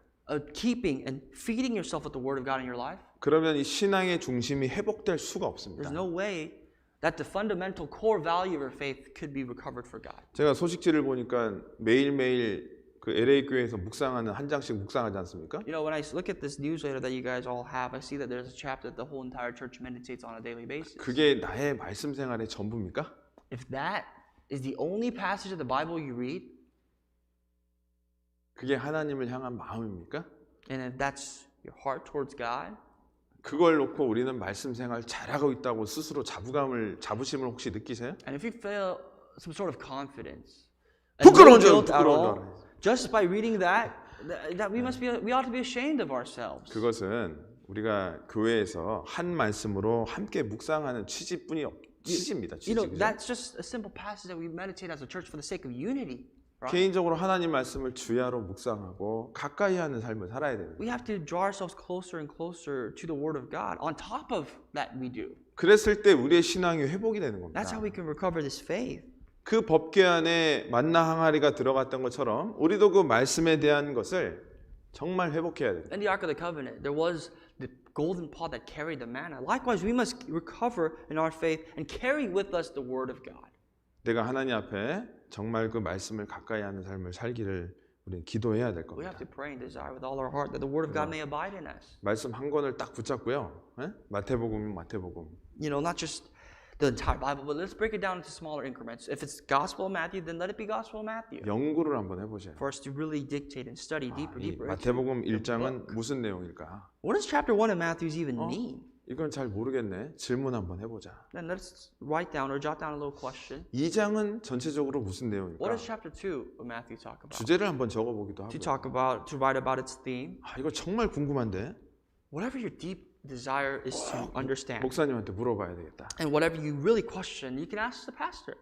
keeping and feeding yourself with the Word of God in your life, 그러면 이 신앙의 중심이 회복될 수가 없습니다. there's no way that the fundamental core value of your faith could be recovered for God. 제가 소식지를 보니까 매일매일 그 LA 교회에서 묵상하는 한 장씩 묵상하지 않습니까? You know, when I look at this newsletter that you guys all have, I see that there's a chapter that the whole entire church meditates on a daily basis. 그게 나의 말씀 생활의 전부입니까? If that is the only passage of the Bible you read, 그게 하나님을 향한 마음입니까? and if that's your heart towards God, 그걸 놓고 우리는 말씀 생활 잘하고 있다고 스스로 자부심을 혹시 느끼세요? and if you feel some sort of confidence, and 부끄러운 no 줄 guilt at 부끄러운 all, 줄 알아요. just by reading that we ought to be ashamed of ourselves. 그것은 우리가 교회에서 한 말씀으로 함께 묵상하는 취지입니다. You know, 그죠? that's just a simple passage that we meditate as a church for the sake of unity. Right? 개인적으로 하나님 말씀을 주야로 묵상하고 가까이 하는 삶을 살아야 됩니다. We have to draw ourselves closer and closer to the Word of God. On top of that, we do. 그랬을 때 우리의 신앙이 회복이 되는 겁니다. That's how we can recover this faith. 그 법궤 안에 만나 항아리가 들어갔던 것처럼 우리도 그 말씀에 대한 것을 정말 회복해야 됩니다. In the Ark of the Covenant, there was the golden pot that carried the manna. Likewise, we must recover in our faith and carry with us the Word of God. 내가 하나님 앞에 정말 그 말씀을 가까이 하는 삶을 살기를 우리는 기도해야 될 We have 겁니다. to pray and desire with all our heart that the Word of God may abide in us. 말씀 한 권을 딱 붙잡고요. 마태복음은 마태복음. You know, not just the entire Bible, but let's break it down into smaller increments. If it's Gospel of Matthew, then let it be Gospel of Matthew. 연구를 한번 해보세요. For us to really dictate and study deeper, 이 deeper. 마태복음 into the 1장은 book. 무슨 내용일까? What does chapter 1 of Matthew even mean? 이건 잘 모르겠네. 질문 한번 해보자. Then let's write down or jot down a little question. 2장은 전체적으로 무슨 What 내용일까? does chapter 2 of Matthew talk about? 주제를 한번 적어보기도 To write about its theme. 이거 정말 궁금한데 Whatever your deep desire is to understand, 목사님한테 물어봐야 되겠다. and whatever you really question, you can ask the pastor.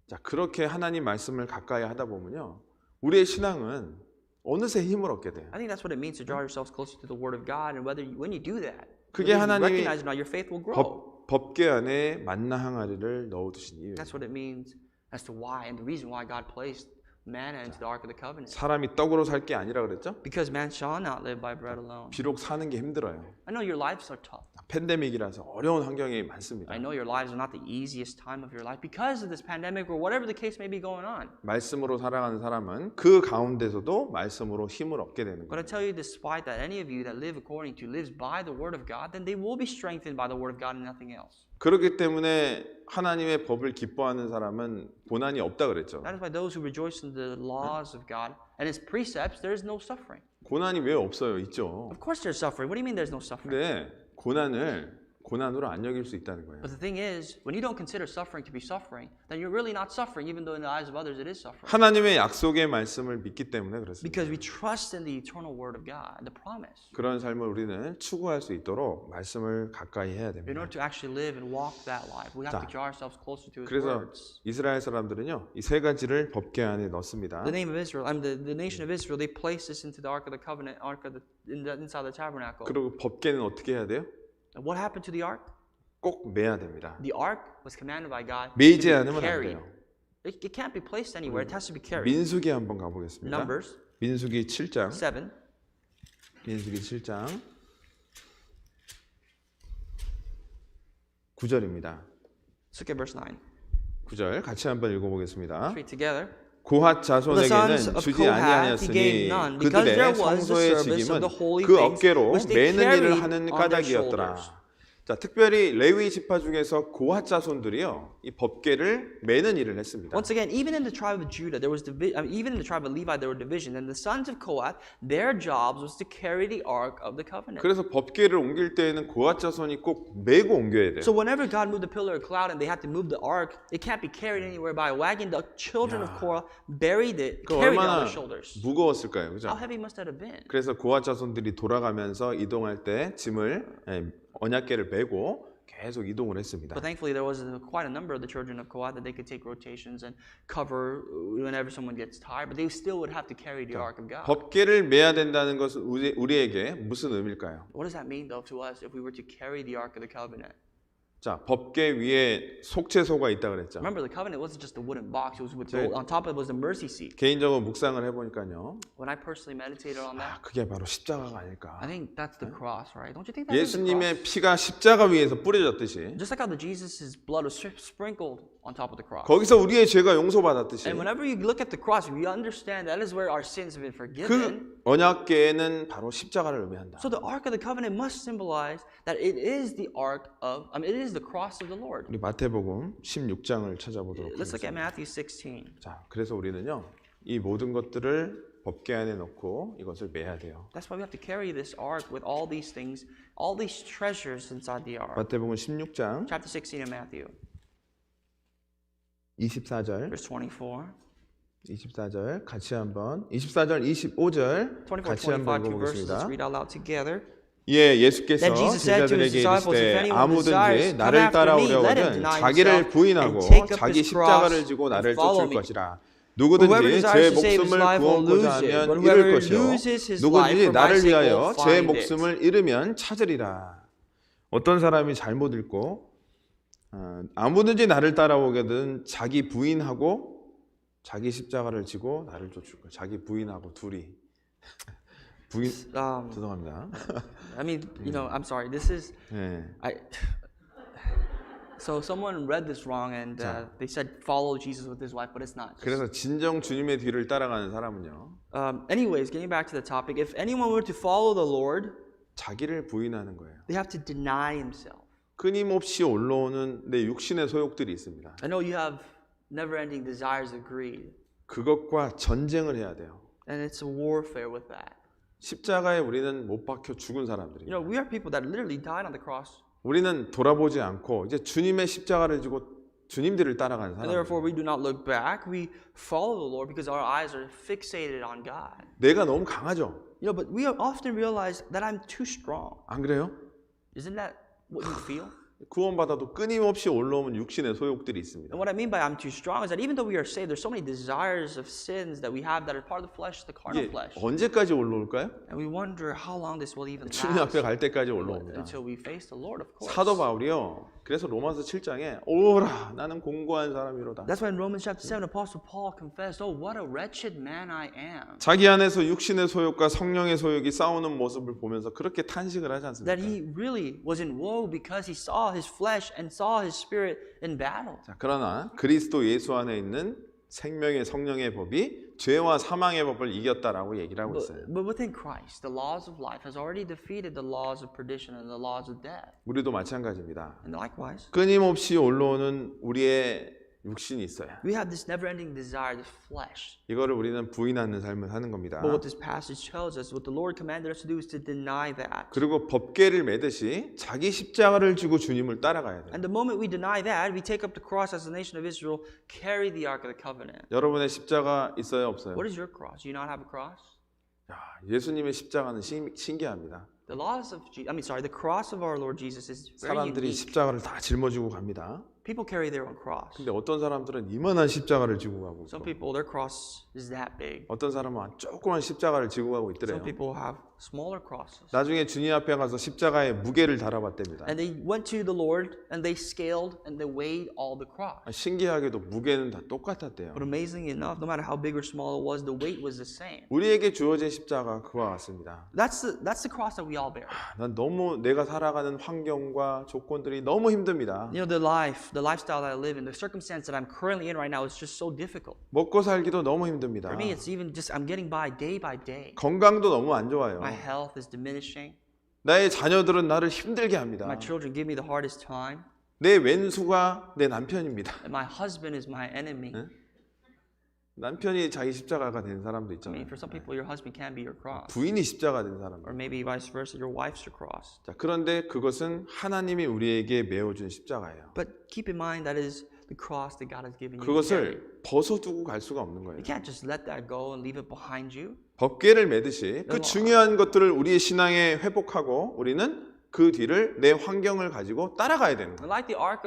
자, 그렇게 하나님 말씀을 가까이 하다 보면요, 우리의 신앙은 어느새 힘을 얻게 돼요. I think that's what it means to draw yourselves closer to the Word of God, and when you do that, 그게 whether you 하나님이 recognize it or not, your faith will grow. 법궤 안에 만나 항아리를 넣어두신 이유. That's what it means as to why and the reason why God placed manna into the Ark of the Covenant. 사람이 떡으로 살 게 아니라 그랬죠? Because man shall not live by bread alone. 비록 사는 게 힘들어요. I know your lives are tough. 팬데믹이라서 어려운 환경이 많습니다. I know your lives are not the easiest time of your life because of this pandemic or whatever the case may be going on. 말씀으로 살아가는 사람은 그 가운데서도 말씀으로 힘을 얻게 되는 But I 거예요. tell you, despite that, any of you that live according to, lives by the Word of God, then they will be strengthened by the Word of God and nothing else. 그렇기 때문에 하나님의 법을 기뻐하는 사람은 고난이 없다 그랬죠. That is why those who rejoice in the laws of God and His precepts, there is no suffering. 고난이 왜 없어요? 있죠. Of course there's suffering. What do you mean there's no suffering? 근데 고난을 고난으로 안 여길 수 있다는 거예요. But the thing is, when you don't consider suffering to be suffering, then you're really not suffering, even though in the eyes of others it is suffering. 하나님의 약속의 말씀을 믿기 때문에 그렇습니다. Because we trust in the eternal Word of God, the promise. 그런 삶을 우리는 추구할 수 있도록 말씀을 가까이 해야 In 됩니다. order to actually live and walk that life, we have to draw ourselves closer to His 그래서 words. 이스라엘 사람들은요, 이 세 가지를 법궤 안에 넣습니다. The name of Israel, the nation of Israel, they placed this into the Ark of the Covenant, inside the tabernacle. 그리고 법궤는 어떻게 해야 돼요? And what happened to the Ark? 꼭 매야 됩니다. The Ark was commanded by God to 매이지 be 않으면 안 carried. 돼요. It can't be placed anywhere. It has to be carried. 민수기 한번 가보겠습니다. Numbers 민수기 7장. 7. 민수기 7장 9절입니다. Let's look at verse 9. 9절 같이 한번 읽어보겠습니다. Let's read together. 고핫 The sons 자손에게는 of 주지 Kohath he 아니하였으니 gave none, because 그들의 there was the 성소의 service of 직임은 the holy 그 things 어깨로 which they 매는 일을 carried 하는 on their 까닭이었더라. shoulders. 자, 특별히 레위 지파 중에서 고핫 자손들이요 이 법궤를 매는 일을 했습니다. Once again, even in the tribe of Judah, there was even in the tribe of Levi, there were division. And the sons of Kohath, their jobs was to carry the ark of the covenant. 그래서 법궤를 옮길 때에는 고핫 자손이 꼭 메고 옮겨야 돼요. So whenever God moved the pillar of cloud and they had to move the ark, it can't be carried anywhere by a wagon. The children of Korah buried it, 그 carried it on 얼마나 their shoulders. 무거웠을까요, 그죠? How heavy must that have been? 그래서 고핫 자손들이 돌아가면서 이동할 때 짐을 언약궤를 메고 계속 이동을 했습니다. But thankfully, there was quite a number of the children of Kohath that they could take rotations and cover whenever someone gets tired. But they still would have to carry the ark of God. 법궤를 메야 된다는 것은 우리에게 무슨 의미일까요? What does that mean, though, to us if we were to carry the ark of the covenant? 자, 법궤 위에 속죄소가 있다 그랬죠. Remember, the covenant wasn't just a wooden box. It was with on top of it was the mercy seat. 개인적으로 묵상을 해보니까요. When I personally meditated on that, 그게 바로 십자가가 아닐까. I think that's the cross, right? Don't you think that's the cross? 예수님의 피가 십자가 위에서 뿌려졌듯이 Just like how the Jesus' blood was sprinkled on top of the cross. 거기서 우리의 죄가 용서받았듯이 And whenever you look at the cross, we understand that is where our sins have been forgiven. 그 언약궤는 바로 십자가를 의미한다. So the ark of the covenant must symbolize that it is the ark of, it is the cross of the Lord. 우리 마태복음 16장을 찾아보도록 Let's look at 하겠습니다. Matthew 16. 자, 그래서 우리는요. 이 모든 것들을 법궤 안에 넣고 이것을 매야 돼요. That's why we have to carry this ark with all these things, all these treasures inside the ark. 마태복음 16장 Chapter 16 of Matthew, 24절 verse 24. 24절 같이 한번 24절 25절 24, 같이 한번 25, two verses. Let's 읽어보겠습니다. read out loud together. 예, 예수께서 Then Jesus said to his 제자들에게 disciples, if 이르시되 anyone desires 아무든지 to come 나를 after me, let him 따라오려거든 deny 자기를 himself 부인하고 and take up 자기 his cross 십자가를 지고 and 나를 follow 쫓을 me. 것이라. Whoever 누구든지 desires 제 to save his 목숨을 life will 구원고자 lose it, 하면 but 잃을 whoever 것이요 loses his life 누구든지 for my 나를 sake 위하여 will 제 find it. 목숨을 잃으면 찾으리라. 어떤 사람이 잘못 읽고 아무든지 나를 따라오거든 자기 부인하고 자기 십자가를 지고 나를 쫓을 거야. 자기 부인하고 둘이 부인 죄송합니다. I mean, you know, I'm sorry. This is 네. So someone read this wrong and they said follow Jesus with his wife, but it's not. 그래서 진정 주님의 뒤를 따라가는 사람은요. Anyways, getting back to the topic, if anyone were to follow the Lord, 자기를 부인하는 거예요. they have to deny himself. 끊임없이 올라오는 내 육신의 소욕들이 있습니다. I know you have never-ending desires of greed, 그것과 전쟁을 해야 돼요. and it's a warfare with that. 십자가에 우리는 못 박혀 죽은 You 사람들이에요. know, we are people that literally died on the cross, 우리는 돌아보지 않고 이제 주님의 십자가를 지고 주님들을 따라가는 and therefore 사람들. we do not look back. We follow the Lord because our eyes are fixated on God. 내가 너무 강하죠. You know, but we often realize that I'm too strong. 안 그래요? Isn't that what you feel? 구원받아도 끊임없이 올라오는 육신의 소욕들이 있습니다. And what I mean by I'm too strong is that even though we are saved, there's so many desires of sins that we have that are part of the flesh, the carnal 이게 flesh. 언제까지 올라올까요? And we wonder how long this will even 주님 last 앞에 갈 때까지 올라옵니다. until we face the Lord, of course. 사도 바울이요. 그래서 로마서 7장에 오라 나는 공고한 사람이로다. That's why in Romans chapter 7, Apostle Paul confessed, oh, what a wretched man I am. 자기 안에서 육신의 소욕과 성령의 소욕이 싸우는 모습을 보면서 그렇게 탄식을 하지 않습니까? That he really was in woe because he saw his flesh and saw his spirit in battle. 자, 그러나 그리스도 예수 안에 있는 생명의 성령의 법이 죄와 사망의 법을 이겼다라고 얘기를 하고 있어요. But within Christ, the laws of life has already defeated the laws of perdition and the laws of death. 우리도 마찬가지입니다. And likewise, 끊임없이 올라오는 우리의 육신이 있어요. we have this never-ending desire, this flesh. 이거를 우리는 부인하는 삶을 하는 겁니다. But what this passage tells us, what the Lord commanded us to do is to deny that. 그리고 법궤를 매듯이 자기 십자가를 지고 주님을 따라가야 돼요. And the moment we deny that, we take up the cross as the nation of Israel, carry the Ark of the Covenant. 여러분의 십자가 있어요, 없어요? What is your cross? Do you not have a cross? 야, 예수님의 십자가는 신기합니다. The cross of our Lord Jesus is very 사람들이 unique. 십자가를 다 짊어지고 갑니다. People carry their own cross. 근데 어떤 사람들은 이만한 십자가를 지고 가고 Some 있고 people, their cross is that big. 어떤 사람은 조그만 십자가를 지고 가고 Some 있더래요. people have smaller crosses. 나중에 주님 앞에 가서 십자가의 무게를 달아봤답니다. And they went to the Lord and they scaled and they weighed all the cross. 신기하게도 무게는 다 똑같았대요. But amazingly enough, no matter how big or small it was, the weight was the same. 우리에게 주어진 십자가 그와 같습니다. That's the cross that we all bear. 난 너무 내가 살아가는 환경과 조건들이 너무 힘듭니다. You know, the life, the lifestyle that I live in, the circumstance that I'm currently in right now is just so difficult. 먹고 살기도 너무 힘듭니다. For me, it's even just I'm getting by day. 건강도 너무 안 좋아요. My health is diminishing. 나의 자녀들은 나를 힘들게 합니다. My children give me the hardest time. 내 왼수가 내 남편입니다. And my husband is my enemy. 남편이 자기 십자가가 된 사람도 I 있잖아요. mean, for some people, your husband can be your cross. 부인이 십자가 된 사람. Or maybe vice versa, your wife's your cross. 자, 그런데 그것은 하나님이 우리에게 메어준 십자가예요. But keep in mind that is the cross that God has given you. to carry. 그것을 벗어두고 갈 수가 없는 거예요. You can't just let that go and leave it behind you. 법궤를 매듯이 그 중요한 것들을 우리의 신앙에 회복하고 우리는 그 뒤를 내 환경을 가지고 따라가야 되는 거예요. Like the Ark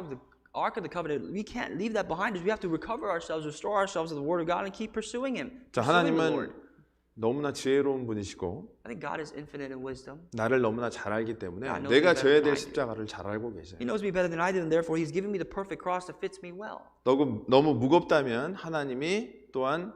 of the Covenant, we can't leave that behind us. We have to recover ourselves, restore ourselves to the Word of God, and keep pursuing Him. 자, Pursuing the Lord. 하나님은 너무나 지혜로운 분이시고 I think God is infinite in wisdom. 나를 너무나 잘 알기 때문에 God knows 내가 me better 져야 than 될 I do. 십자가를 잘 알고 계셔요. He knows me better than I do, and therefore He's giving me the perfect cross that fits me well. 너무 무겁다면 하나님이 또한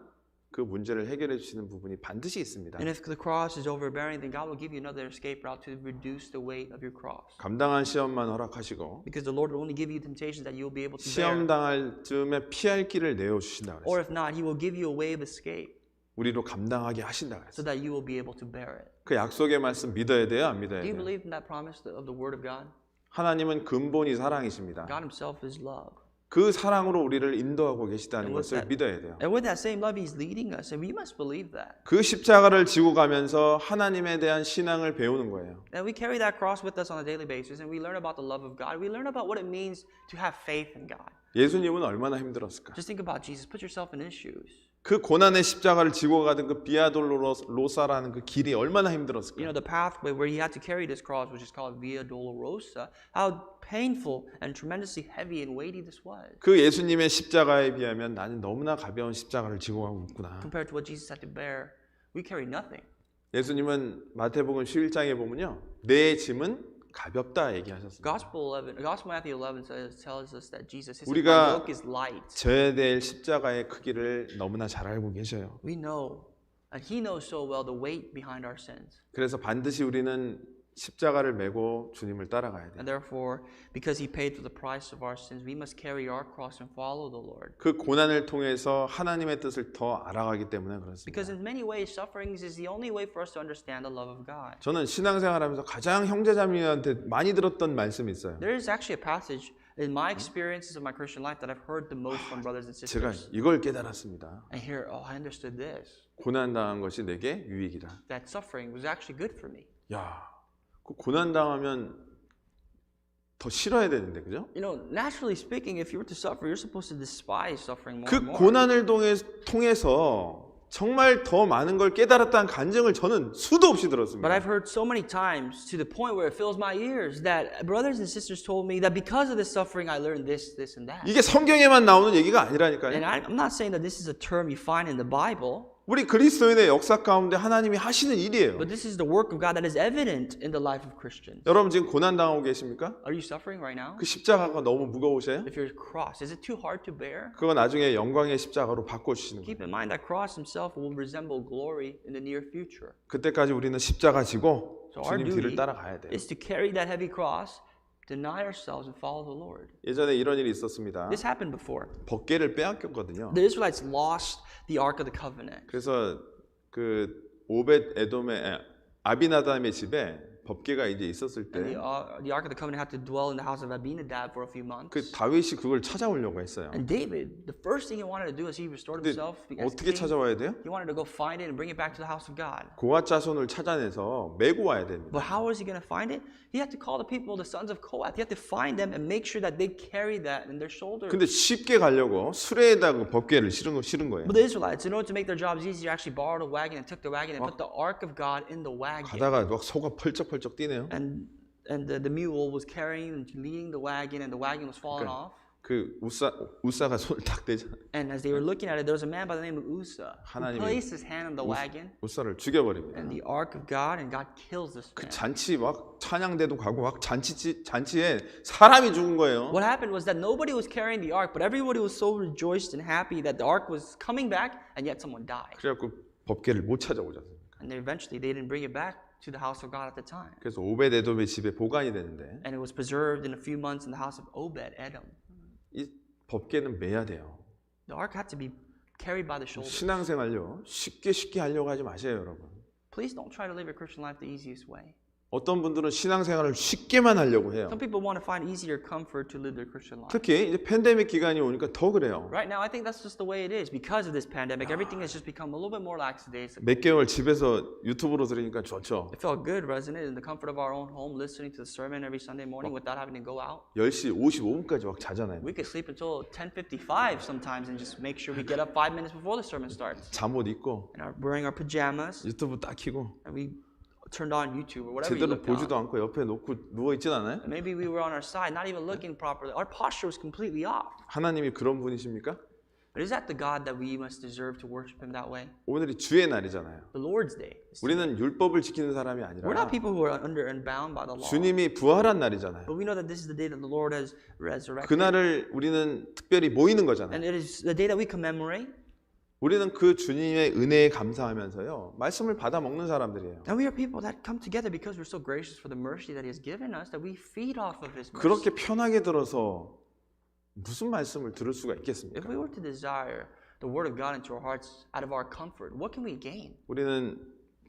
그 문제를 해결해 주시는 부분이 반드시 있습니다. And if the cross is overbearing, then God will give you another escape route to reduce the weight of your cross. 감당한 시험만 허락하시고 Because the Lord will only give you temptations that you will be able to 시험 bear. 당할 즈음에 피할 길을 내어 주신다 Or 그랬어요. if not, He will give you a way of escape 우리로 감당하게 하신다 그랬어요. so that you will be able to bear it. 그 약속의 말씀 믿어야 돼요, 안 믿어야 Do you 돼요? believe in that promise of the Word of God? 하나님은 근본이 사랑이십니다. God Himself is love. 그 사랑으로 우리를 인도하고 계시다는 And with 것을 that- 믿어야 돼요. And with that same love, He's leading us, and we must believe that. 그 십자가를 지고 가면서 하나님에 대한 신앙을 배우는 거예요. And we carry that cross with us on a daily basis, and we learn about the love of God. We learn about what it means to have faith in God. 예수님은 얼마나 힘들었을까? Just think about Jesus. Put yourself in His shoes. 그 고난의 십자가를 지고 가던 그 비아돌로로사라는 그 길이 얼마나 You 힘들었을까? know, the pathway where He had to carry this cross, which is called Via Dolorosa, how painful and tremendously heavy and weighty this was. 그 예수님의 십자가에 비하면 나는 너무나 가벼운 십자가를 지고 가고 있구나. Compared to what Jesus had to bear, we carry nothing. 예수님은 마태복음 11장에 보면요. 내 짐은 가볍다 얘기하셨습니다. Gospel Matthew 11 tells us that Jesus says, 우리가 "My yoke is light." 져야 될 십자가의 크기를 너무나 잘 알고 계셔요. We know, and He knows so well the weight behind our sins. 그래서 반드시 우리는 십자가를 메고 주님을 따라가야 돼요. And therefore, because He paid for the price of our sins, we must carry our cross and follow the Lord. 그 고난을 통해서 하나님의 뜻을 더 알아가기 때문에 그렇습니다. Because in many ways, sufferings is the only way for us to understand the love of God. 저는 신앙생활하면서 가장 형제자매한테 많이 들었던 말씀이 있어요. There is actually a passage in my experiences of my Christian life that I've heard the most from brothers and 제가 sisters. 이걸 깨달았습니다. And here, I understood this. 고난 당한 것이 내게 유익이다. That suffering was actually good for me. 야, 그 고난 당하면 더 싫어야 되는데, 그죠? You know, naturally speaking, if you were to suffer, you're supposed to despise suffering more 그 and more. 고난을 통해서 정말 더 많은 걸 깨달았다는 간증을 저는 수도 없이 But 들었습니다. I've heard so many times to the point where it fills my ears that brothers and sisters told me that because of this suffering, I learned this, this, and that. 이게 성경에만 나오는 얘기가 And 아니라니까요. I'm not saying that this is a term you find in the Bible, 우리 그리스도인의 역사 가운데 하나님이 하시는 일이에요. but this is the work of God that is evident in the life of Christians. 여러분 지금 고난 당하고 계십니까? Are you suffering right now? 그 십자가가 너무 무거우세요? If your cross, is it too hard to bear? 그거 나중에 영광의 십자가로 바꿔주시는 거예요. Keep in mind that cross himself will resemble glory in the near future. 그때까지 우리는 십자가 지고 So our 주님 뒤를 duty 따라가야 돼요. is to carry that heavy cross, deny ourselves, and follow the Lord. 예전에 이런 일이 있었습니다. This happened before. 법궤를 빼앗겼거든요. The Israelites lost the Ark of the Covenant. 그래서 그 오벳 에돔의 아비나담의 집에 법궤가 이제 있었을 And 때 the Ark of the Covenant had to dwell in the house of Abinadab for a few months. 그 다윗이 그걸 찾아오려고 했어요. And David, the first thing he wanted to do as he restored 근데 himself as 어떻게 king, 찾아와야 돼요? he wanted to go find it and bring it back to the house of God. 고앗 자손을 찾아내서 메고 와야 됩니다. But how was he going to find it? He had to call the people, the sons of Kohath. He had to find them and make sure that they carry that in their shoulders. 근데 쉽게 가려고 수레에다 그 법궤를 실은 거예요. But the Israelites, in order to make their jobs easier, actually borrowed a wagon and took the wagon and put the Ark of God in the wagon. 가다가 막 소가 펄쩍펄쩍 뛰네요. And the mule was carrying and leading the wagon, and the wagon was falling off. 그 우사가 손을 딱 대자. And as they were looking at it, there was a man by the name of Uzzah who 하나님이 placed his hand on the wagon 우사를 죽여버립니다. and the Ark of God, and God kills this 그 man. 잔치 막 찬양대도 가고 막 잔치에 사람이 죽은 거예요. What happened was that nobody was carrying the Ark, but everybody was so rejoiced and happy that the Ark was coming back, and yet someone died. 그래갖고 법궤를 못 찾아오지 않습니까? And then eventually they didn't bring it back to the house of God at the time. 그래서 오벳 에돔의 집에 보관이 되는데 And it was preserved in a few months in the house of Obed Edom. 이 법궤는 매야 돼요. The ark had to be carried by the shoulders. 신앙생활요 쉽게 하려고 하지 마세요, 여러분. Please don't try to live your Christian life the easiest way. 어떤 분들은 신앙생활을 쉽게만 하려고 해요. Some people want to find easier comfort to live their Christian life. 특히 이제 팬데믹 기간이 오니까 더 그래요. Right now, I think that's just the way it is. Because of this pandemic, everything has just become a little bit more lackadaisical. 몇 개월 집에서 유튜브로 들으니까 좋죠. It felt good, wasn't it? In the comfort of our own home, listening to the sermon every Sunday morning without having to go out. 10시 55분까지 막 자잖아요. We could sleep until 10:55 sometimes and just make sure we get up 5 minutes before the sermon starts. 잠옷 입고 And are wearing our pajamas, 유튜브 딱 켜고 and we turned on YouTube or whatever you 제대로 looked on. 보지도 않고 옆에 놓고 누워 있진 않아요? And maybe we were on our side, not even looking properly. Our posture was completely off. 하나님이 그런 분이십니까? But is that the God that we must deserve to worship Him that way? 오늘이 주의 날이잖아요. The Lord's Day. 우리는 율법을 지키는 사람이 We're 아니라 not people who are under and bound by the law. 주님이 부활한 날이잖아요. But we know that this is the day that the Lord has resurrected. 그날을 우리는 특별히 모이는 거잖아요. And it is the day that we commemorate. 우리는 그 주님의 은혜에 감사하면서요 말씀을 받아 먹는 사람들이에요. And we are people that come together because we're so gracious for the mercy that He has given us that we feed off of His mercy. 그렇게 편하게 들어서 무슨 말씀을 들을 수가 If 있겠습니까? we were to desire the Word of God into our hearts out of our comfort, what can we gain? 우리는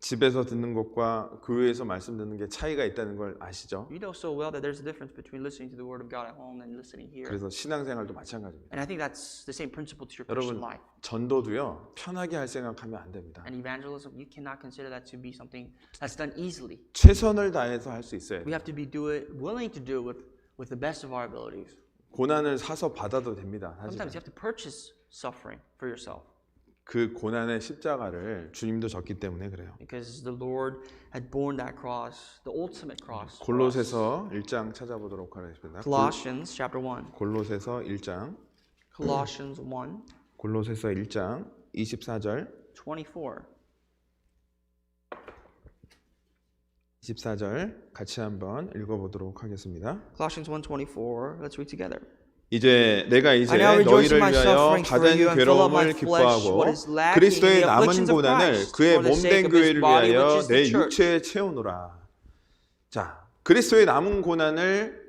집에서 듣는 것과 교회에서 말씀 듣는 게 차이가 있다는 걸 아시죠? You know so well that there's a difference between listening to the Word of God at home and listening here. 그래서 신앙생활도 마찬가지입니다. And I think that's the same principle to your Christian 여러분 life. 전도도요 편하게 할 생각하면 안 됩니다. And evangelism, you cannot consider that to be something that's done easily. 최선을 다해서 할 수 있어야 We 돼요. have to be willing to do it with the best of our abilities. 고난을 사서 받아도 됩니다. Sometimes you 하지만 have to purchase suffering for yourself 그 고난의 십자가를 주님도 졌기 때문에 그래요. because the Lord had borne that cross, the ultimate cross. for us. 골로새서 1장 찾아보도록 하겠습니다. Colossians chapter 1. 골로새서 1장 Colossians 1, 골로새서 1장 24절 24. 24절 같이 한번 읽어보도록 하겠습니다. Colossians 1:24. Let's read together. 이제 내가 이제 I now rejoice 너희를 in my 위하여 sufferings for you 받은 and fill up my 괴로움을 flesh 기뻐하고 what is lacking in 그리스도의 the 남은 afflictions of 고난을 Christ 그의 for the sake 몸된 of his 교회를 body, 위하여 which is 내 the church. 육체에 채우노라. 자, 그리스도의 남은 고난을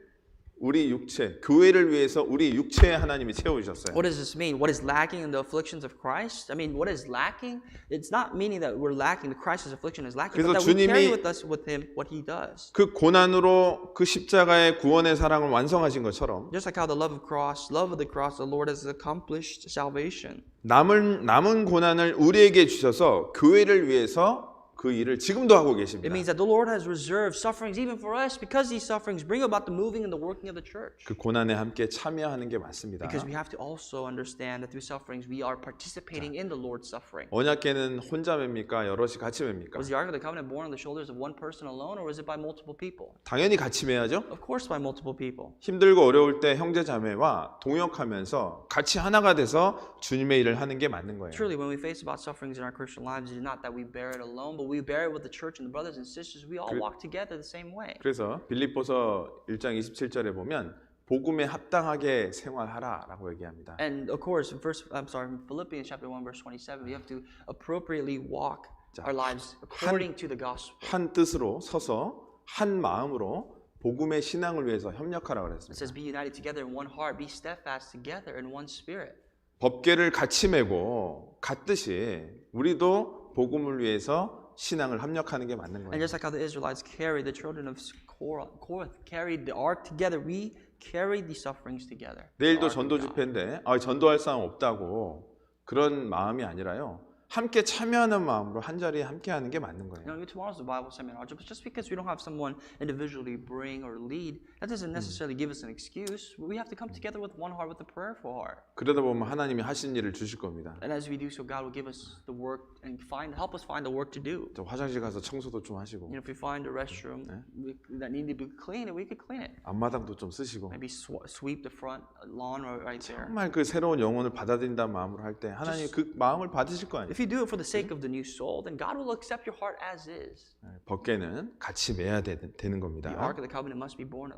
우리 육체, 교회를 위해서 우리 육체에 하나님이 채우셨어요. What does this mean? What is lacking in the afflictions of Christ? I mean, what is lacking? It's not meaning that we're lacking, the Christ's affliction is lacking, but 그래서 that we carry 주님이 with Him what He does. 그 고난으로 그 십자가의 구원의 사랑을 완성하신 것처럼 Just like how the love of the cross, the Lord has accomplished salvation. 남은 고난을 우리에게 주셔서 교회를 위해서 그 일을 지금도 하고 It 계십니다. means that the Lord has reserved sufferings even for us because these sufferings bring about the moving and the working of the church. 그 고난에 함께 참여하는 게 맞습니다. Because we have to also understand that through sufferings we are participating in the Lord's suffering. 언약궤는 혼자 맵니까? 여럿이 같이 맵니까? Was the Ark of the Covenant borne on the shoulders of one person alone, or was it by multiple people? 당연히 같이 매야죠. Of course, by multiple people. 힘들고 어려울 때 형제 자매와 동역하면서 같이 하나가 돼서 주님의 일을 하는 게 맞는 거예요. Truly, when we face about sufferings in our Christian lives, it is not that we bear it alone, but we bear it with the church and the brothers and sisters. We all walk together the same way. 그래서 빌립보서 1장 27절에 보면 복음에 합당하게 생활하라라고 얘기합니다. And of course, in Philippians chapter 1, verse 27, we have to appropriately walk our lives according to the gospel. 한 뜻으로 서서 한 마음으로 복음의 신앙을 위해서 협력하라고 It 그랬습니다. says, "Be united together in one heart, be steadfast together in one spirit." 법궤를 같이 메고 같듯이 우리도 복음을 위해서 신앙을 합력하는 게 맞는 And 거예요. just like how the Israelites carried, the children of Korah carried the ark together, we carried the sufferings together. 내일도 전도 집회인데 전도할 사람 없다고 그런 마음이 아니라요. 함께 참여하는 마음으로 한 자리에 함께 하는 게 맞는 거예요. Tomorrow's the Bible seminar. Just because we don't have someone individually bring or lead, that doesn't necessarily give us an excuse. We have to come together with one heart, with a prayerful heart. 그러다 보면 하나님이 하신 일을 주실 겁니다. And as we do so, God will give us the work and help us find the work to do. 저 화장실 가서 청소도 좀 하시고 If we find a restroom that need to be cleaned, we could clean it. 앞마당도 좀 쓰시고 Maybe sweep the front lawn right there. 정말 그 새로운 영혼을 받아들인다는 마음으로 할 때 하나님 그 마음을 받으실 거 아니에요. If you do it for the sake of the new soul, then God will accept your heart as is. 법궤는 같이 매야 되는 The 겁니다. Ark of the Covenant must be born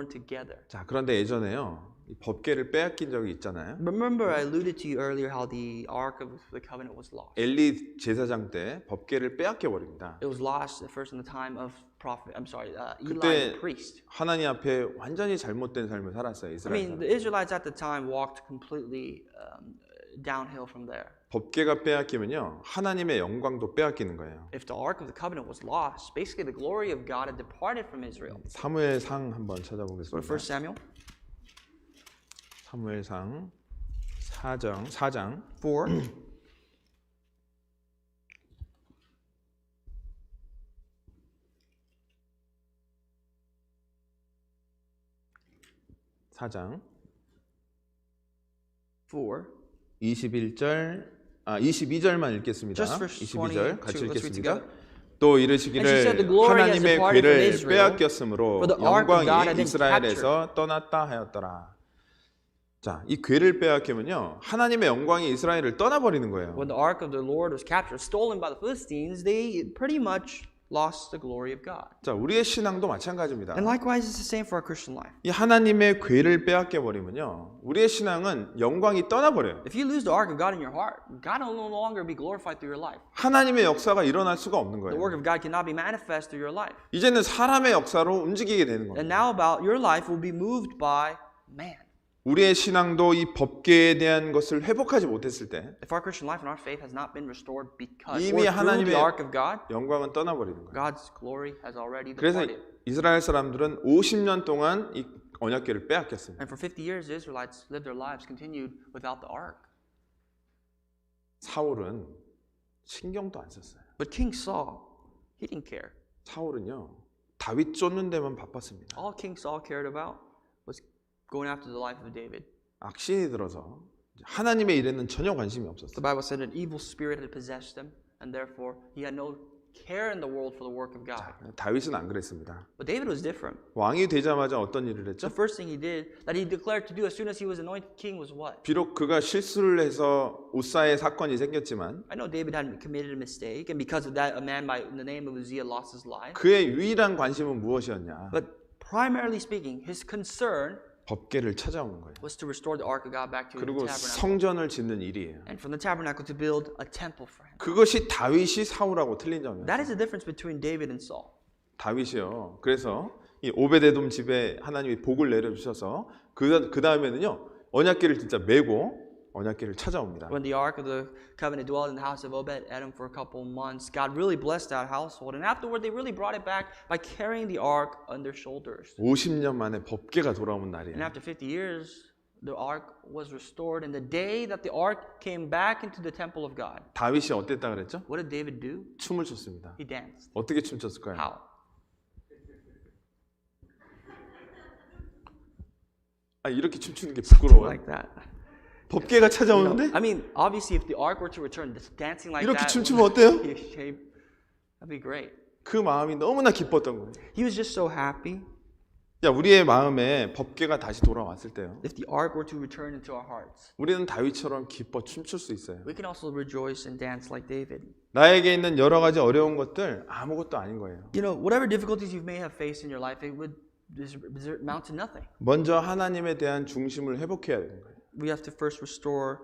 together. 자, 그런데 예전에요. 이 법궤를 빼앗긴 적이 있잖아요. Remember, I alluded to you earlier how the Ark of the Covenant was lost. 엘리 제사장 때 법궤를 빼앗겨 버립니다. It was lost at first in the time of prophet. Eli 그때 the priest. 하나님 앞에 완전히 잘못된 삶을 살았어요. I 이스라엘 mean, 사람. the Israelites at the time walked completely downhill from there. 법궤가 빼앗기면요 하나님의 영광도 빼앗기는 거예요. If the Ark of the Covenant was lost, basically the glory of God had departed from Israel. 사무엘상 한번 Go to 찾아보겠습니다. 1 Samuel 사무엘상 4장 4. 사장 4. 22절만 읽겠습니다. Just verse 22절 22. 같이 Let's read 읽겠습니다. together. 또 And she said, 이르시기를 "The glory has 하나님의 departed from 궤를 Israel, 빼앗겼으므로 for the ark of God had 영광이 been 이스라엘에서 떠났다 하였더라. 자, 이 궤를 빼앗기면요 하나님의 영광이 이스라엘을 떠나버리는 거예요. When the Ark of the Lord was captured, stolen by the Philistines, they pretty much lost the glory of God. 자, 우리의 신앙도 마찬가지입니다. And likewise, it's the same for our Christian life. 이 하나님의 궤를 빼앗겨 버리면요 우리의 신앙은 영광이 떠나버려요. If you lose the Ark of God in your heart, God will no longer be glorified through your life. 하나님의 역사가 일어날 수가 없는 The 거예요. work of God cannot be manifest through your life. 이제는 사람의 역사로 움직이게 되는 And 겁니다. now about your life will be moved by man. 우리의 신앙도 이 법궤에 대한 것을 회복하지 못했을 때 If our Christian life and our faith has not been restored because 이미 or through 하나님의 the Ark of God, 영광은 떠나버리는 거예요. God's glory has already 그래서 departed. 이스라엘 사람들은 50년 동안 이 언약궤를 빼앗겼습니다. And for 50 years, the Israelites lived their lives continued without the Ark. 사울은 신경도 안 썼어요. But King Saul, he didn't care. 사울은요 다윗 쫓는 데만 바빴습니다. All King Saul cared about was going after the life of David. 악신이 들어서 하나님의 일에는 전혀 관심이 없었어요. The Bible said an evil spirit had possessed him, and therefore he had no care in the world for the work of God. 다윗은 안 그랬습니다. But David was different. 왕이 되자마자 어떤 일을 했죠? The first thing he did, that he declared to do as soon as he was anointed king, was what? 비록 그가 실수를 해서 우사의 사건이 생겼지만 I know David had committed a mistake, and because of that, a man by the name of Uzziah lost his life. 그의 유일한 관심은 무엇이었냐? But primarily speaking, his concern 법궤를 찾아오는 거예요. was to restore the Ark of God back to the 그리고 tabernacle, 성전을 짓는 일이에요. and from the tabernacle to build a temple for him. 그것이 다윗이 사울하고 틀린 점이에요. That is the difference between David and Saul. 다윗이요. 그래서 이 오베데돔 집에 하나님이 복을 내려주셔서 그 다음에는요 언약궤를 진짜 메고 언약궤를 찾아옵니다. When the Ark of the Covenant dwelled in the house of Obed-Edom for a couple months, God really blessed that household. And afterward, they really brought it back by carrying the Ark on their shoulders. 50년 만에 법궤가 돌아온 And 날이에요. after 50 years, the Ark was restored. And the day that the Ark came back into the temple of God, 다윗이 어땠다 그랬죠? what did David do? 춤을 췄습니다. He danced. 어떻게 춤췄을까요? How? 아, 이렇게 춤추는 게 부끄러워요. Like that. 법궤가 You know, 찾아오는데 I mean, obviously, if the Ark were to return, dancing like 이렇게 that, 춤추면 어때요? that'd be great. 그 마음이 너무나 기뻤던 거예요. He was just so happy. 야, 우리의 마음에 법궤가 다시 돌아왔을 때요. If the Ark were to return into our hearts, 우리는 다윗처럼 기뻐 춤출 수 있어요. we can also rejoice and dance like David. 나에게 있는 여러 가지 어려운 것들 아무것도 아닌 거예요. You know, whatever difficulties you may have faced in your life, it would amount to nothing. 먼저 하나님에 대한 중심을 회복해야 되는 거예요. We have to first restore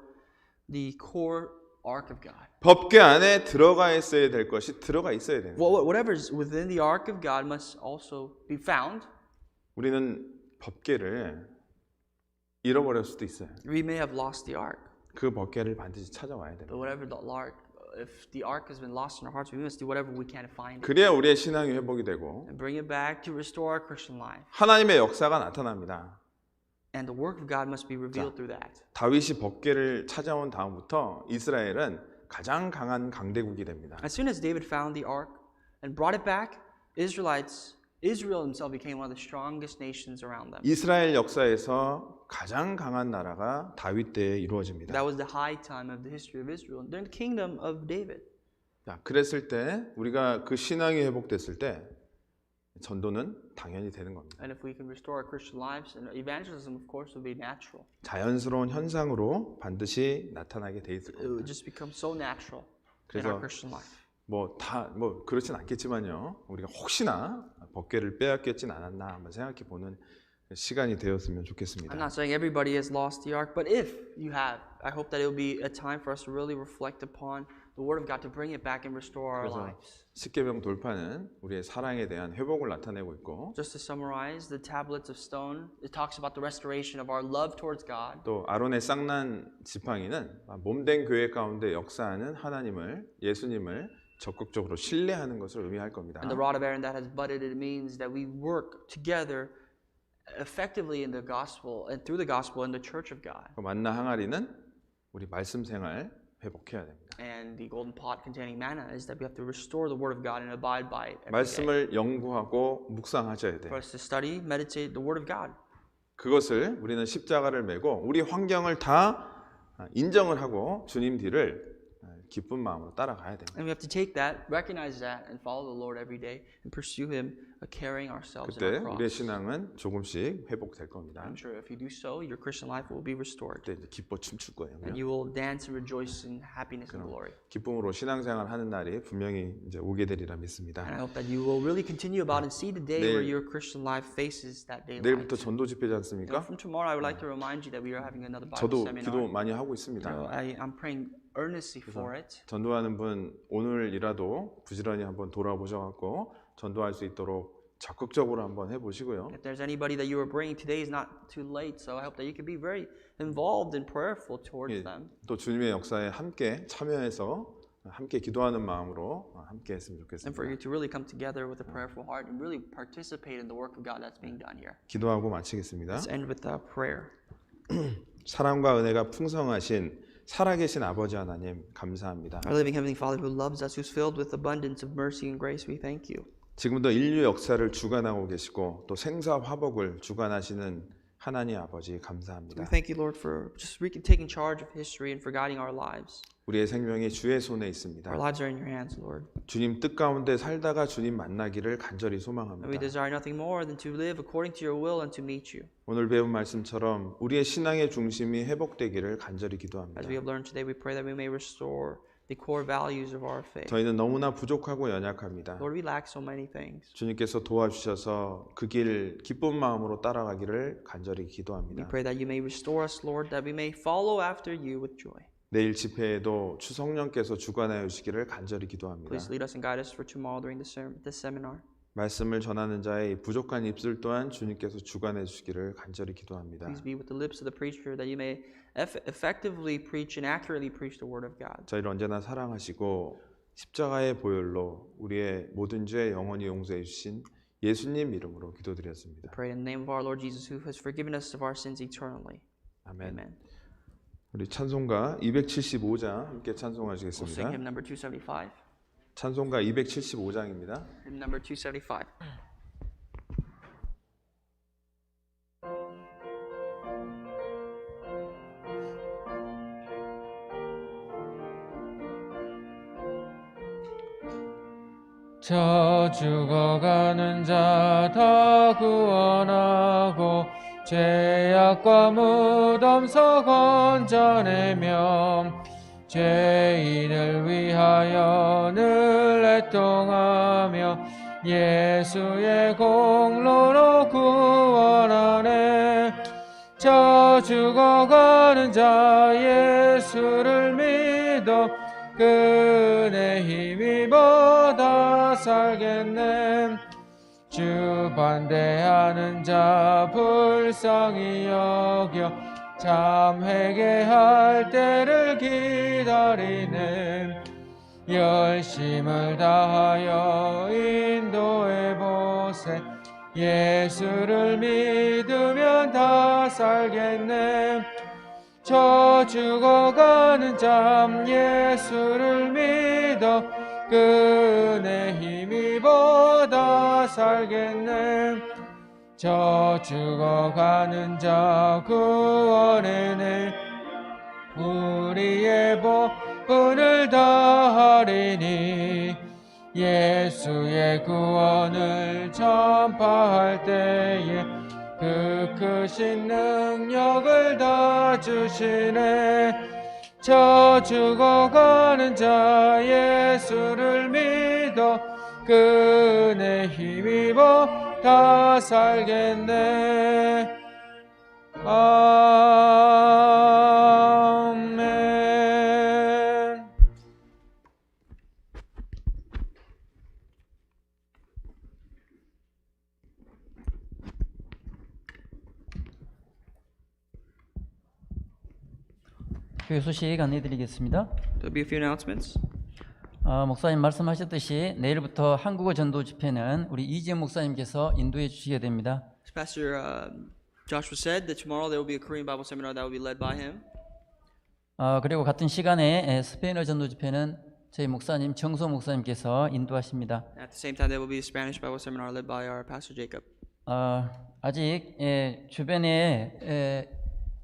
the core Ark of God. 법궤 안에 들어가 있어야 될 것이 들어가 있어야 되는 거예요. Whatever is within the Ark of God must also be found. 우리는 법궤를 잃어버릴 수도 있어요. We may have lost the Ark, 그 법궤를 반드시 찾아와야 돼요. but whatever the Ark, if the Ark has been lost in our hearts, we must do whatever we can to find it 그래야 우리의 신앙이 회복이 되고 and bring it back to restore our Christian life. 하나님의 역사가 나타납니다. And the work of God must be revealed through that. 다윗이 법궤를 찾아온 다음부터 이스라엘은 가장 강한 강대국이 됩니다. As soon as David found the Ark and brought it back, Israel himself became one of the strongest nations around them. 이스라엘 역사에서 가장 강한 나라가 다윗 때에 이루어집니다. That was the high time of the history of Israel during the kingdom of David. 자, 그랬을 때 우리가 그 신앙이 회복됐을 때 전도는 당연히 되는 겁니다. And if we can restore our Christian lives, and evangelism, of course, will be natural. 자연스러운 현상으로 반드시 나타나게 돼 있을 It would 겁니다. just become so natural in 그래서 our Christian life. 뭐 그렇진 않겠지만요. 우리가 혹시나 법궤를 빼앗겼진 않았나 한번 생각해 보는 시간이 되었으면 I'm 좋겠습니다. not saying everybody has lost the ark, but if you have, I hope that it will be a time for us to really reflect upon the Word of God to bring it back and restore our 그래서 lives. 십계명 돌파는 우리의 사랑에 대한 회복을 나타내고 있고 Just to summarize, the tablets of stone, it talks about the restoration of our love towards God. 또 아론의 쌍난 지팡이는 몸된 교회 가운데 역사하는 하나님을 예수님을 적극적으로 신뢰하는 것을 의미할 겁니다. And the rod of Aaron that has budded, it means that we work together effectively in the gospel and through the gospel in the church of God. 만나 항아리는 우리 말씀 생활 회복해야 됩니다. And the golden pot containing manna is that we have to restore the word of God and abide by it every day. 말씀을 연구하고 묵상하셔야 돼요. For us to study, meditate the word of God. 그것을 우리는 십자가를 메고 우리 환경을 다 인정을 하고 주님 뒤를 기쁜 마음으로 따라가야 됩니다. And we have to take that, recognize that, and follow the Lord every day and pursue Him, carrying ourselves in 그때 our 우리의 cross. 신앙은 조금씩 회복될 겁니다. I'm sure if you do so, your Christian life will be restored. 그때 이제 기뻐 춤출 거예요. And you will dance and rejoice in happiness and glory. 기쁨으로 신앙생활 하는 날이 분명히 이제 오게 되리라 믿습니다. And I hope that you will really continue about and see the day 내일- where your Christian life faces that day. 내일부터 전도 집회지 않습니까? From tomorrow, I would like to remind you that we are having another Bible 저도 seminar. 기도 많이 하고 있습니다. I'm praying earnestly for it. 전도하는 분 오늘이라도 부지런히 한번 돌아보셔갖고 전도할 수 있도록 적극적으로 한번 해보시고요. If there's anybody that you are bringing, today is not too late. So I hope that you can be very involved and prayerful towards 예, them. 또 주님의 역사에 함께 참여해서 함께 기도하는 마음으로 함께 했으면 And for 좋겠습니다. you to really come together with a prayerful heart and really participate in the work of God that's being done here. 기도하고 마치겠습니다. Let's end with a prayer. 사랑과 은혜가 풍성하신 살아계신 아버지 하나님 감사합니다. Our living Heavenly Father who loves us, who's filled with abundance of mercy and grace, we thank you. 지금도 인류 역사를 주관하고 계시고 또 생사 화복을 주관하시는 하나님 아버지 We 감사합니다. thank you, Lord, for just taking charge of history and for guiding our lives. 우리의 생명이 주의 손에 있습니다. Our lives are in your hands, Lord. 주님 뜻 가운데 살다가 주님 만나기를 간절히 And we 소망합니다. desire nothing more than to live according to your will and to meet you. 오늘 배운 말씀처럼 우리의 신앙의 중심이 회복되기를 간절히 기도합니다. As we have learned today, we pray that we may restore the core values of our faith. 저희는 너무나 부족하고 연약합니다. Lord, we lack so many things. 주님께서 도와주셔서 그 길 기쁜 마음으로 따라가기를 간절히 We 기도합니다. pray that you may restore us, Lord, that we may follow after you with joy. 내일 집회에도 추성령께서 주관하여 주시기를 간절히 기도합니다. Please lead us and guide us for tomorrow during this seminar. 말씀을 전하는 자의 부족한 입술 또한 주님께서 주관해 주시기를 간절히 기도합니다. Please be with the lips of the preacher that you may effectively preach and accurately preach the word of God. 저희를 언제나 사랑하시고 십자가의 보혈로 우리의 모든 죄 영원히 용서해 주신 예수님 이름으로 기도드렸습니다. Pray in the name of our Lord Jesus, who has forgiven us of our sins eternally. 아멘. Amen. 우리 찬송가 275장 함께 We'll sing 찬송하시겠습니다. hymn number 275. 찬송가 275장입니다. Hymn number 275. 저 죽어가는 자 다 구원하고 죄악과 무덤서 건져내며 죄인을 위하여 늘 애통하며 예수의 공로로 구원하네. 저 죽어가는 자 예수를 믿어 그네 힘입어 다 살겠네. 주 반대하는 자 불쌍히 여겨 참 회개할 때를 기다리네. 열심을 다하여 인도해 보세. 예수를 믿으면 다 살겠네. 저 죽어가는 자 예수를 믿어 그네 힘입어 다 살겠네. 저 죽어가는 자 구원해내 우리의 본을 다하리니. 예수의 구원을 전파할 때에 그 크신 능력을 다 주시네. 저 죽어가는 자 예수를 믿어 그네 힘입어 다 살겠네. 아멘. 교회 소식 안내드리겠습니다. There'll be a few announcements. 목사님 말씀하셨듯이 내일부터 한국어 전도 집회는 우리 이지영 목사님께서 인도해 주시게 됩니다. As Pastor Joshua said, that tomorrow there will be a Korean Bible seminar that will be led by him. 그리고 같은 시간에 스페인어 전도 집회는 저희 목사님 정소 목사님께서 인도하십니다. At the same time, there will be a Spanish Bible seminar led by our Pastor Jacob. 아직 주변에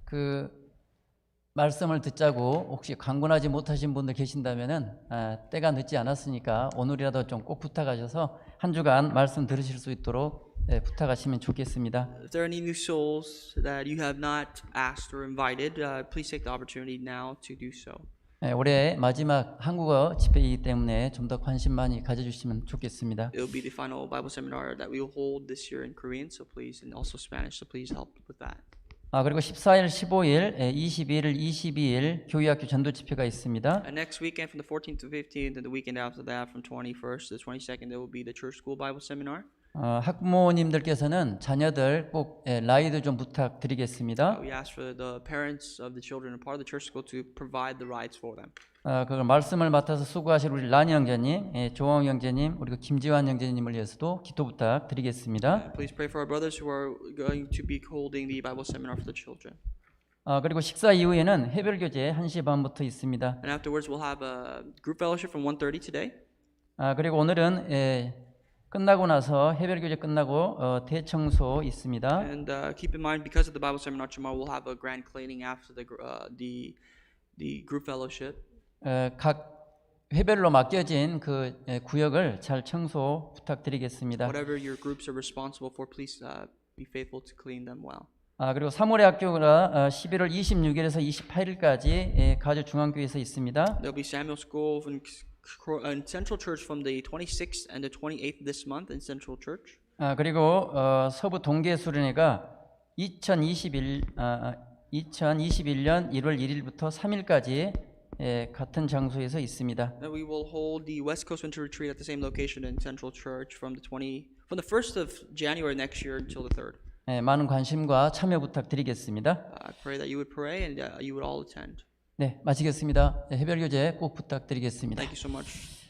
그 말씀을 듣자고 혹시 강권하지 못하신 분들 계신다면은 때가 늦지 않았으니까 오늘이라도 좀 꼭 부탁하셔서 한 주간 말씀 들으실 수 있도록 부탁하시면 좋겠습니다. If there are any new souls that you have not asked or invited, please take the opportunity now to do so. 올해 마지막 한국어 집회이기 때문에 좀 더 관심 많이 가져주시면 좋겠습니다. It will be the final Bible seminar that we will hold this year in Korean, so please, and also Spanish, so please help with that. 그리고 14일, 15일, 21일, 22일 교회학교 전도 집회가 있습니다. And next weekend, from the 14th to 15th, and the weekend after that, from 21st to the 22nd, there will be the Church School Bible Seminar. 학부모님들께서는 자녀들 꼭 라이드 좀 부탁드리겠습니다. We ask for the parents of the children and part of the church school to provide the rides for them. 그 말씀을 맡아서 수고하실 우리 라니 형제님, 조홍 형제님, 그리고 김지환 형제님을 위해서도 기도 부탁드리겠습니다. Please pray for our brothers who are going to be holding the Bible seminar for the children. 그리고 식사 이후에는 해별교제 1시 반부터 있습니다. And afterwards, we'll have a group fellowship from 1:30 today. 그리고 오늘은 끝나고 나서 해별교제 끝나고 대청소 있습니다. And keep in mind, because of the Bible seminar tomorrow, we'll have a grand cleaning after the group fellowship. 각 회별로 맡겨진 그 구역을 잘 청소 부탁드리겠습니다. Whatever your groups are responsible for, please be faithful to clean them well. 그리고 3월의 학교가 11월 26일에서 28일까지 가주 중앙교회에서 있습니다. There'll be Samuel School in Central Church from the 26th and the 28th this month in Central Church. 그리고 서부 동계수련회가 2021년 1월 1일부터 3일까지 같은 장소에서 있습니다. Then we will hold the West Coast Winter Retreat at the same location in Central Church from the 1st of January next year until the 3rd. 많은 관심과 참여 부탁드리겠습니다. I pray that you would pray and you would all attend. 네, 마치겠습니다. 해별교제 꼭 부탁드리겠습니다. Thank you so much.